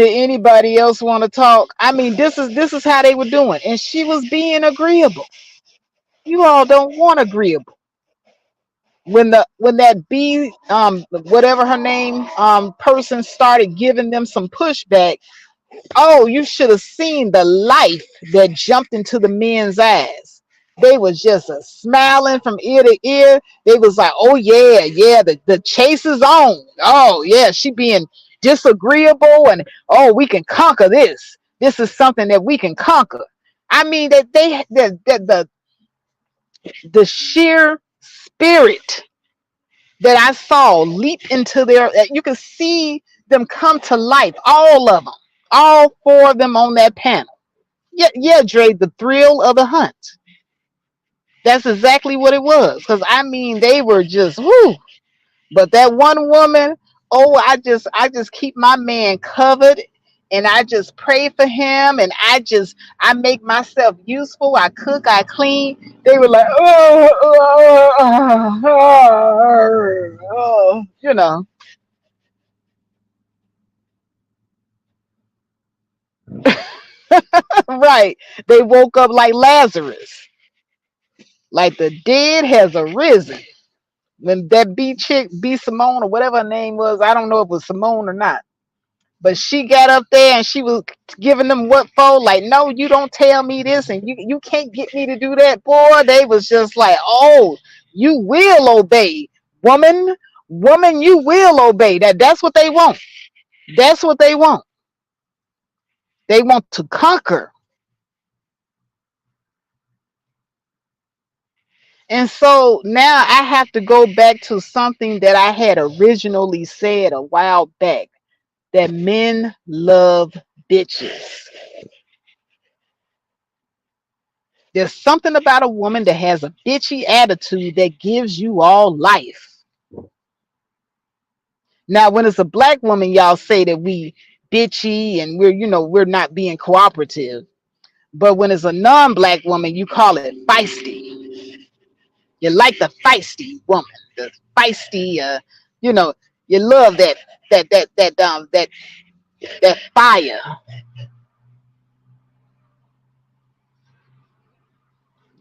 anybody else want to talk? I mean, this is how they were doing, and she was being agreeable. You all don't want agreeable. When that B whatever her name person started giving them some pushback, oh, you should have seen the life that jumped into the men's eyes. They was just smiling from ear to ear. They was like, oh yeah, the chase is on. Oh yeah, she being disagreeable, and oh, we can conquer this. This is something that we can conquer. I mean, that the sheer spirit that I saw leap into their, you can see them come to life, all of them, all four of them on that panel. Yeah, yeah, Dre, the thrill of the hunt. That's exactly what it was. Because I mean, they were just whoo. But that one woman, oh, I just keep my man covered, and I just pray for him, and I make myself useful. I cook, I clean. They were like, you know, right. They woke up like Lazarus, like the dead has arisen. When that B chick, B Simone or whatever her name was, I don't know if it was Simone or not. But she got up there and she was giving them what for? Like, no, you don't tell me this, and you can't get me to do that. Boy, they was just like, oh, you will obey, woman, woman, you will obey. That's what they want. That's what they want. They want to conquer. And so now I have to go back to something that I had originally said a while back, that men love bitches. There's something about a woman that has a bitchy attitude that gives you all life. Now, when it's a black woman, y'all say that we bitchy and we're not being cooperative. But when it's a non-black woman, you call it feisty. You like the feisty woman, the feisty. You know, you love that fire.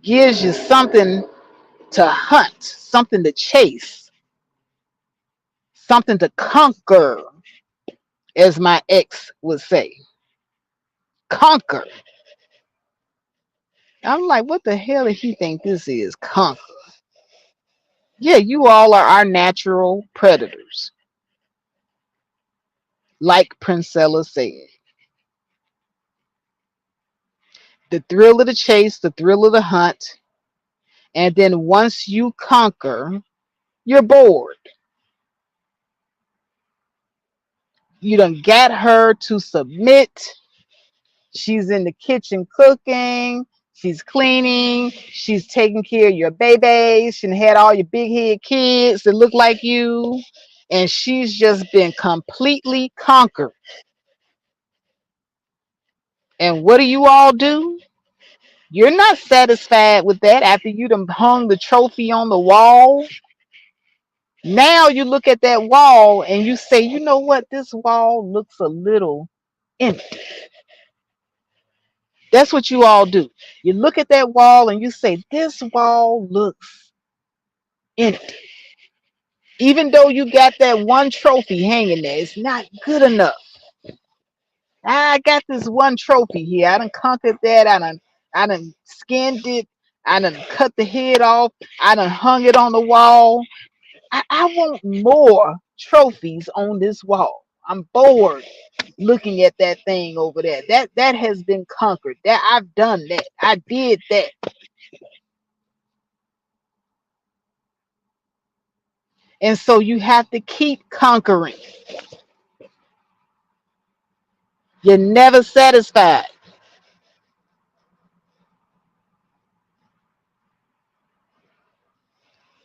Gives you something to hunt, something to chase, something to conquer, as my ex would say. Conquer. I'm like, what the hell did he think this is? Conquer. Yeah, you all are our natural predators. Like Princella said. The thrill of the chase, the thrill of the hunt. And then once you conquer, you're bored. You done got her to submit. She's in the kitchen cooking. She's cleaning. She's taking care of your babies. She had all your big head kids that look like you. And she's just been completely conquered. And what do you all do? You're not satisfied with that after you done hung the trophy on the wall. Now you look at that wall and you say, you know what? This wall looks a little empty. That's what you all do. You look at that wall and you say, this wall looks empty. Even though you got that one trophy hanging there, it's not good enough. I got this one trophy here. I done conquered that. I done skinned it. I done cut the head off. I done hung it on the wall. I want more trophies on this wall. I'm bored looking at that thing over there. That has been conquered. That I've done that. I did that. And so you have to keep conquering. You're never satisfied.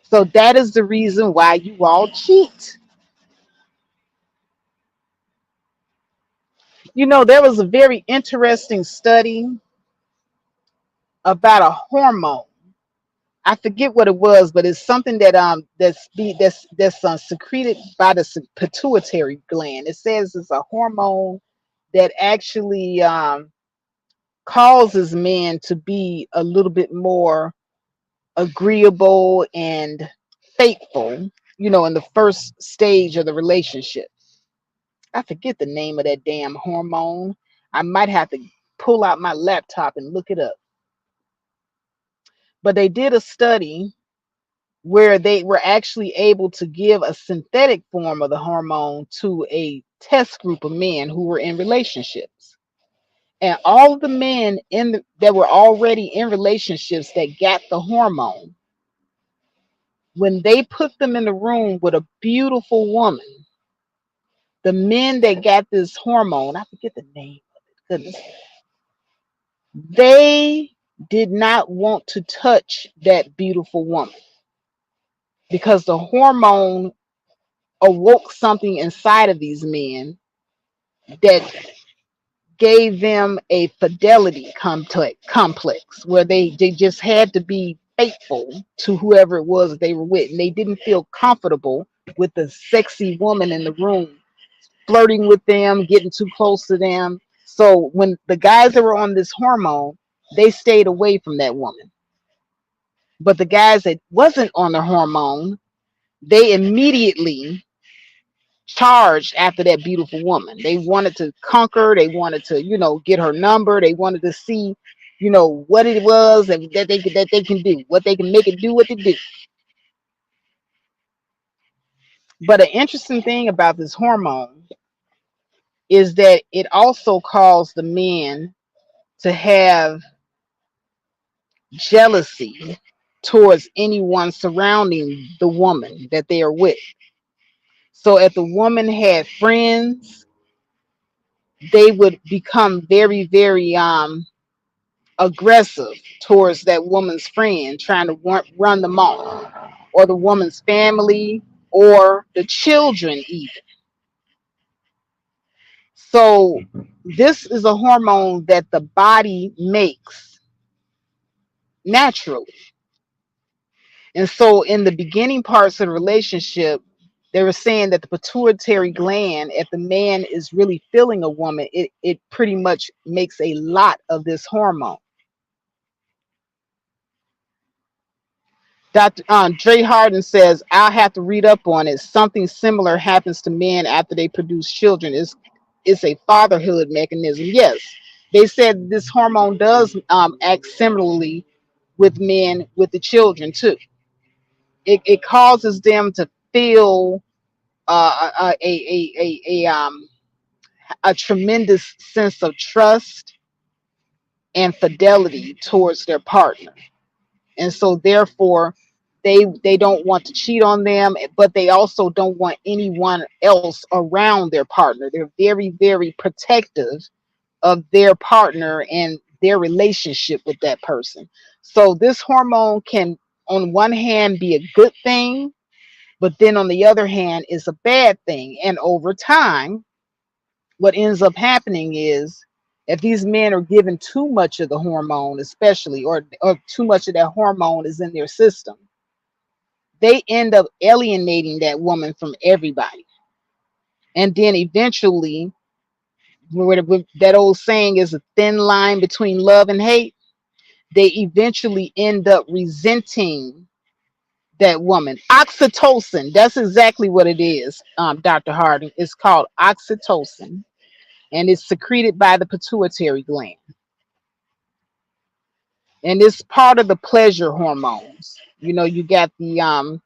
So that is the reason why you all cheat. There was a very interesting study about a hormone. I forget what it was, but it's something that's secreted by the pituitary gland. It says it's a hormone that actually causes men to be a little bit more agreeable and faithful, in the first stage of the relationship. I forget the name of that damn hormone. I might have to pull out my laptop and look it up. But they did a study where they were actually able to give a synthetic form of the hormone to a test group of men who were in relationships. And all of the men that were already in relationships that got the hormone, when they put them in the room with a beautiful woman, the men that got this hormone, I forget the name of it, goodness, They did not want to touch that beautiful woman because the hormone awoke something inside of these men that gave them a fidelity complex where they just had to be faithful to whoever it was that they were with. And they didn't feel comfortable with the sexy woman in the room flirting with them, getting too close to them. So when the guys that were on this hormone, they stayed away from that woman. But the guys that wasn't on the hormone, they immediately charged after that beautiful woman. They wanted to conquer, they wanted to, get her number, they wanted to see, what it was and that they can do, what they can make it do what they do. But an interesting thing about this hormone is that it also caused the men to have jealousy towards anyone surrounding the woman that they are with. So if the woman had friends, they would become very, very aggressive towards that woman's friend, trying to run them off, or the woman's family, or the children, even. So, this is a hormone that the body makes naturally. And so, in the beginning parts of the relationship, they were saying that the pituitary gland, if the man is really feeling a woman, it pretty much makes a lot of this hormone. Dr. Dre Harden says, I'll have to read up on it. Something similar happens to men after they produce children. It's a fatherhood mechanism. Yes, they said this hormone does act similarly with men with the children too. It causes them to feel a tremendous sense of trust and fidelity towards their partner. And so therefore they don't want to cheat on them, but they also don't want anyone else around their partner. They're very, very protective of their partner and their relationship with that person. So this hormone can on one hand be a good thing, but then on the other hand is a bad thing. And over time what ends up happening is if these men are given too much of the hormone, especially, or too much of that hormone is in their system, they end up alienating that woman from everybody. And then eventually, that old saying is a thin line between love and hate, they eventually end up resenting that woman. Oxytocin, that's exactly what it is, Dr. Harding. It's called oxytocin, and it's secreted by the pituitary gland. And it's part of the pleasure hormones. You got the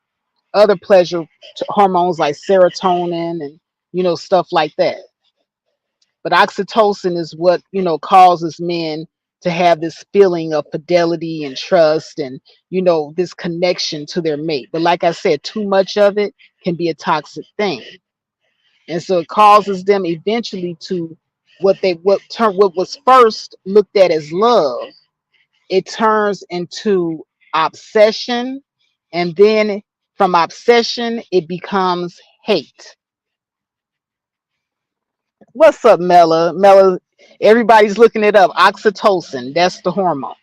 other pleasure hormones like serotonin and stuff like that. But oxytocin is what causes men to have this feeling of fidelity and trust and this connection to their mate. But like I said, too much of it can be a toxic thing, and so it causes them eventually to what was first looked at as love, it turns into obsession, and then from obsession it becomes hate. What's up, Mella? Everybody's looking it up. Oxytocin, that's the hormone.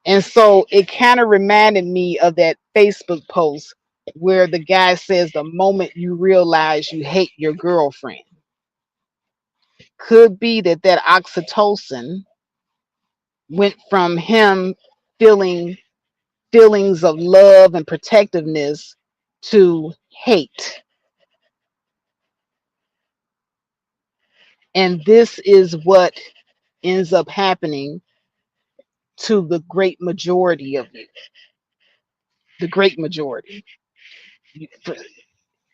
And so it kind of reminded me of that Facebook post where the guy says the moment you realize you hate your girlfriend, could be that oxytocin went from him feeling feelings of love and protectiveness to hate. And this is what ends up happening to the great majority of you. The great majority.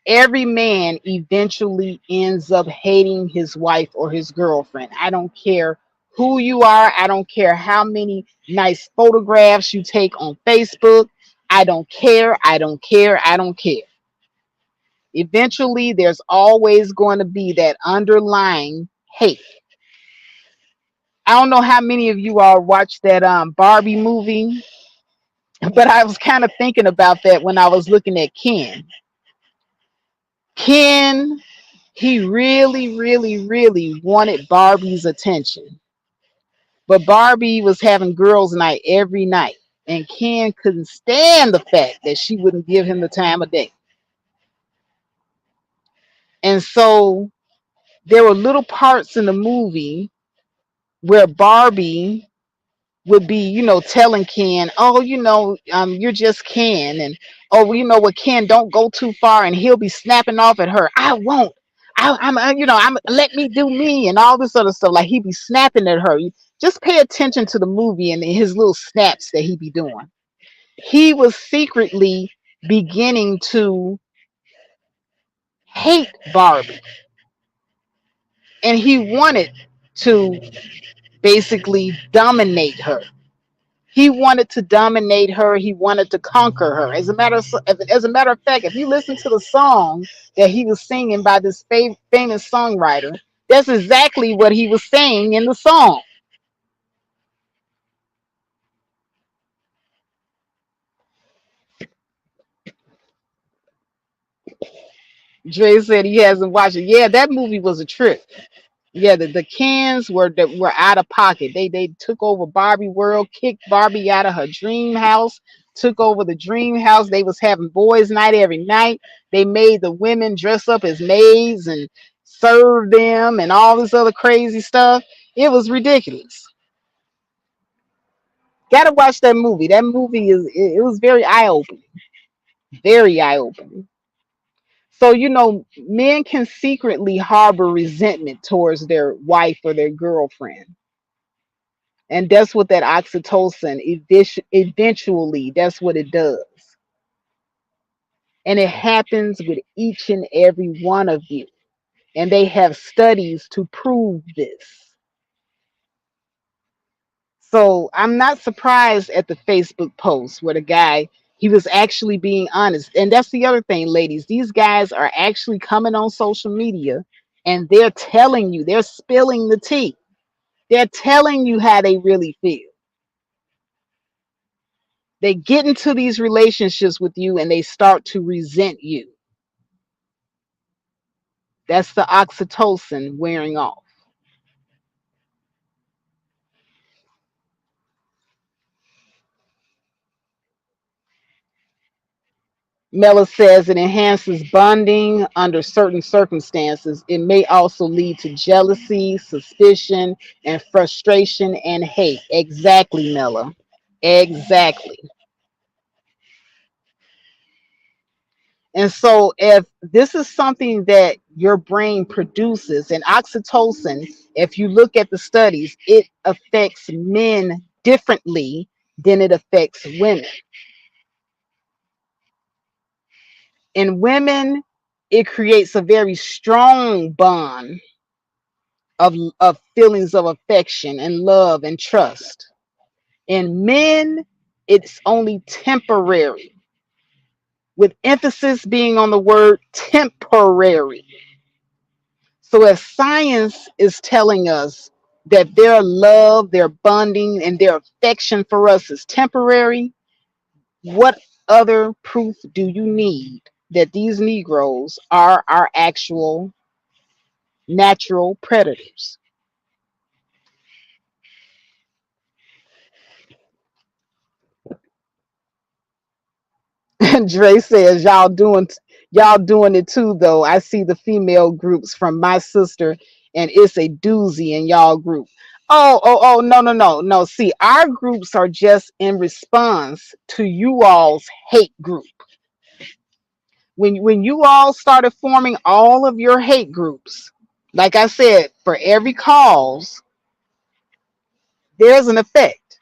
Every man eventually ends up hating his wife or his girlfriend. I don't care who you are. I don't care how many nice photographs you take on Facebook. I don't care. I don't care. I don't care. Eventually, there's always going to be that underlying hate. I don't know how many of you all watched that Barbie movie, but I was kind of thinking about that when I was looking at Ken. Ken, he really, really, really wanted Barbie's attention. But Barbie was having girls' night every night. And Ken couldn't stand the fact that she wouldn't give him the time of day. And so there were little parts in the movie where Barbie would be, telling Ken, oh, you're just Ken. And, oh, well, you know what, Ken, don't go too far. And he'll be snapping off at her. I won't. I'm let me do me and all this other stuff. Like he'd be snapping at her. Just pay attention to the movie and his little snaps that he'd be doing. He was secretly beginning to hate Barbie. And he wanted to basically dominate her. He wanted to dominate her. He wanted to conquer her. As a matter of fact, if you listen to the song that he was singing by this famous songwriter, that's exactly what he was saying in the song. Dre said he hasn't watched it. Yeah, that movie was a trip. Yeah, the cans were out of pocket. They took over Barbie world, kicked Barbie out of her dream house, took over the dream house. They was having boys' night every night. They made the women dress up as maids and serve them and all this other crazy stuff. It was ridiculous. Gotta watch that movie. That movie it was very eye opening. Very eye opening. So, men can secretly harbor resentment towards their wife or their girlfriend. And that's what that oxytocin eventually, that's what it does. And it happens with each and every one of you. And they have studies to prove this. So I'm not surprised at the Facebook post where the guy, he was actually being honest. And that's the other thing, ladies. These guys are actually coming on social media and they're telling you, they're spilling the tea. They're telling you how they really feel. They get into these relationships with you and they start to resent you. That's the oxytocin wearing off. Mela says it enhances bonding under certain circumstances. It may also lead to jealousy, suspicion, and frustration and hate. Exactly, Mela. Exactly. And so, if this is something that your brain produces, and oxytocin, if you look at the studies, it affects men differently than it affects women. In women, it creates a very strong bond of feelings of affection and love and trust. In men, it's only temporary, with emphasis being on the word temporary. So if science is telling us that their love, their bonding, and their affection for us is temporary, what other proof do you need that these Negroes are our actual natural predators? And Dre says y'all doing it too though. I see the female groups from my sister and it's a doozy in y'all group. Oh, no. See, our groups are just in response to you all's hate group. When you all started forming all of your hate groups, like I said, for every cause, there's an effect.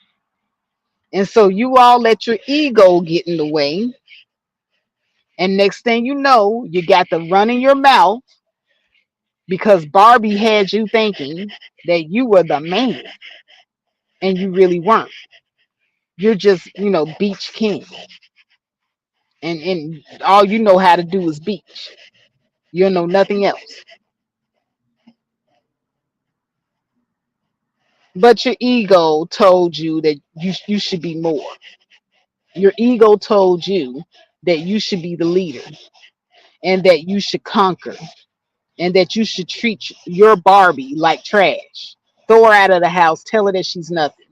And so you all let your ego get in the way. And next thing you know, you got the run in your mouth because Barbie had you thinking that you were the man and you really weren't. You're just, beach king. And all you know how to do is beach. You know nothing else. but your ego told you that you should be more. Your ego told you that you should be the leader and that you should conquer and that you should treat your Barbie like trash. Throw her out of the house, tell her that she's nothing.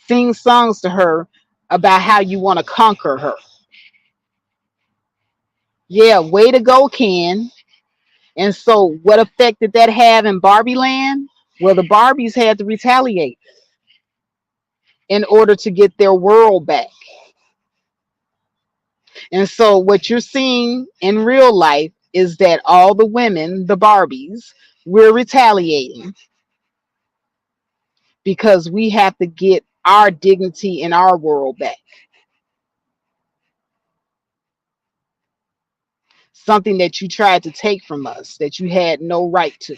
Sing songs to her about how you want to conquer her. Yeah, way to go, Ken. And so, what effect did that have in Barbie land? Well, the Barbies had to retaliate in order to get their world back. And so, what you're seeing in real life is that all the women, the Barbies, we're retaliating because we have to get our dignity in our world back. Something that you tried to take from us that you had no right to.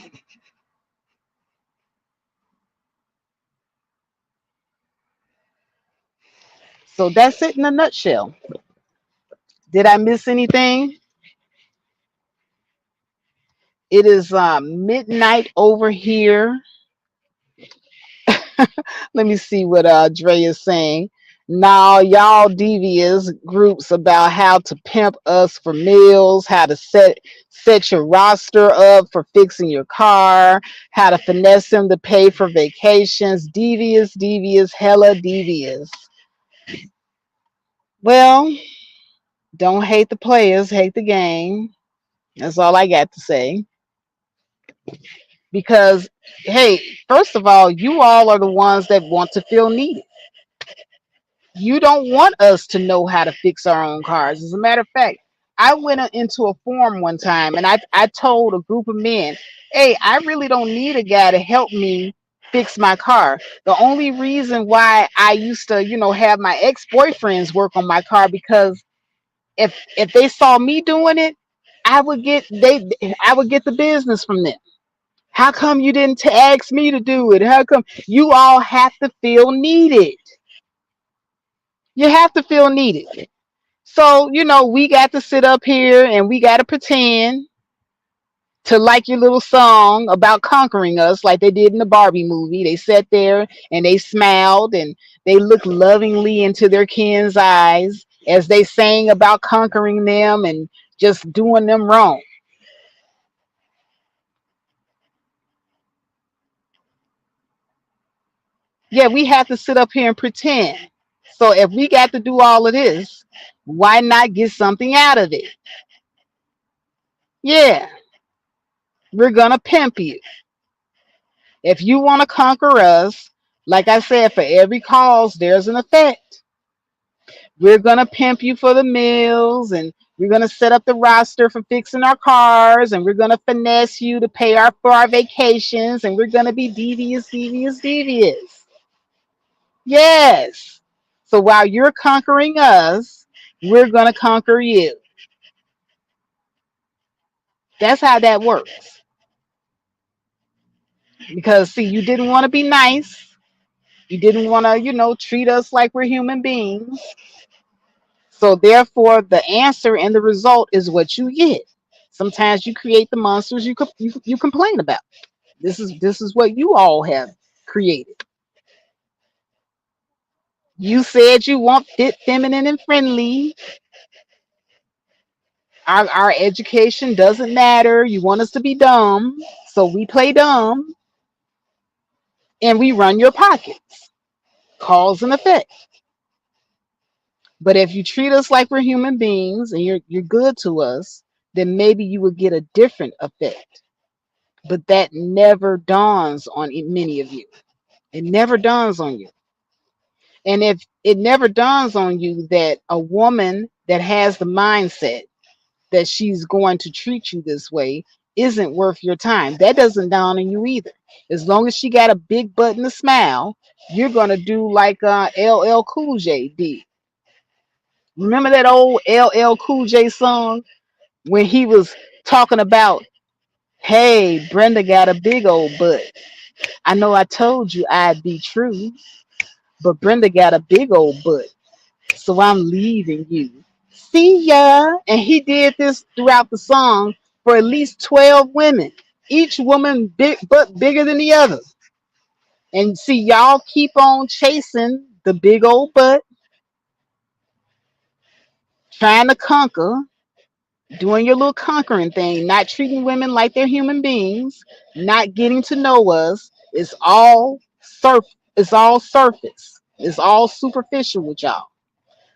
So that's it in a nutshell. Did I miss anything? It is midnight over here. Let me see what Dre is saying. Now, y'all devious groups about how to pimp us for meals, how to set your roster up for fixing your car, how to finesse them to pay for vacations. Devious, devious, hella devious. Well, don't hate the players, hate the game. That's all I got to say. Because, hey, first of all, you all are the ones that want to feel needed. You don't want us to know how to fix our own cars. As a matter of fact, I went into a forum one time and I told a group of men, hey, I really don't need a guy to help me fix my car. The only reason why I used to, have my ex-boyfriends work on my car because if they saw me doing it, I would get the business from them. How come you didn't ask me to do it? How come you all have to feel needed? You have to feel needed. So, we got to sit up here and we got to pretend to like your little song about conquering us like they did in the Barbie movie. They sat there and they smiled and they looked lovingly into their kin's eyes as they sang about conquering them and just doing them wrong. Yeah, we have to sit up here and pretend. So if we got to do all of this, why not get something out of it? Yeah, we're gonna pimp you. If you want to conquer us, like I said, for every cause, there's an effect. We're going to pimp you for the meals and we're going to set up the roster for fixing our cars and we're going to finesse you to pay for our vacations and we're going to be devious, devious, devious. Yes. So while you're conquering us, we're going to conquer you. That's how that works. Because, see, you didn't want to be nice. You didn't want to, treat us like we're human beings. So therefore, the answer and the result is what you get. Sometimes you create the monsters you complain about. This is what you all have created. You said you want fit, feminine, and friendly. Our education doesn't matter. You want us to be dumb, so we play dumb and we run your pockets. Cause and effect. But if you treat us like we're human beings and you're good to us, then maybe you would get a different effect. But that never dawns on many of you. It never dawns on you. And if it never dawns on you that a woman that has the mindset that she's going to treat you this way isn't worth your time, that doesn't dawn on you either. As long as she got a big butt and a smile, you're going to do like LL Cool J did. Remember that old LL Cool J song when he was talking about, hey, Brenda got a big old butt. I know I told you I'd be true, but Brenda got a big old butt, so I'm leaving you. See ya. And he did this throughout the song for at least 12 women, each woman big butt bigger than the other.
And see, y'all keep on chasing the big old butt, trying to conquer, doing your little conquering thing, not treating women like they're human beings, not getting to know us. It's all surface. It's all superficial with y'all.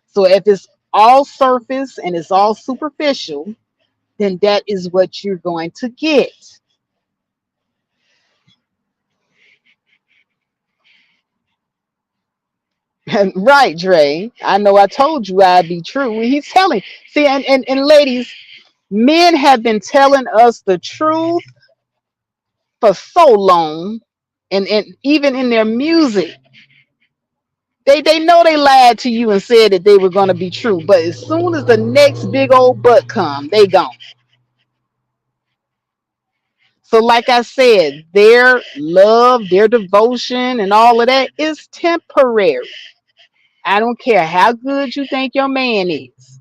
So if it's all surface and it's all superficial, then that is what you're going to get. Right, Dre. I know I told you I'd be true. He's telling. See, and ladies, men have been telling us the truth for so long, and even in their music, they know they lied to you and said that they were going to be true. But as soon as the next big old butt come, they gone. So, like I said, their love, their devotion, and all of that is temporary. I don't care how good you think your man is.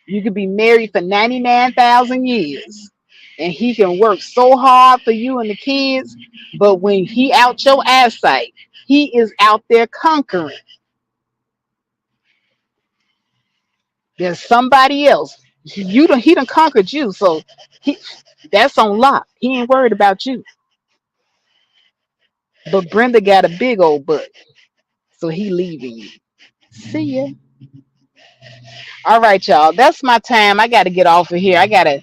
You could be married for 99,000 years and he can work so hard for you and the kids, but when he out your eyesight, he is out there conquering. There's somebody else. He done conquered you, so he that's on lock. He ain't worried about you. But Brenda got a big old butt, so he leaving you. See ya. All right, y'all. That's my time. I got to get off of here. I got to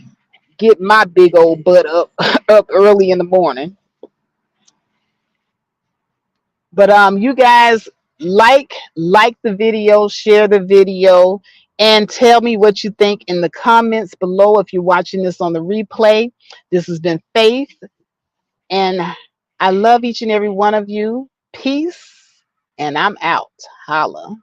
get my big old butt up up early in the morning. But you guys like the video, share the video, and tell me what you think in the comments below if you're watching this on the replay. This has been Faith, and I love each and every one of you. Peace, and I'm out. Holla.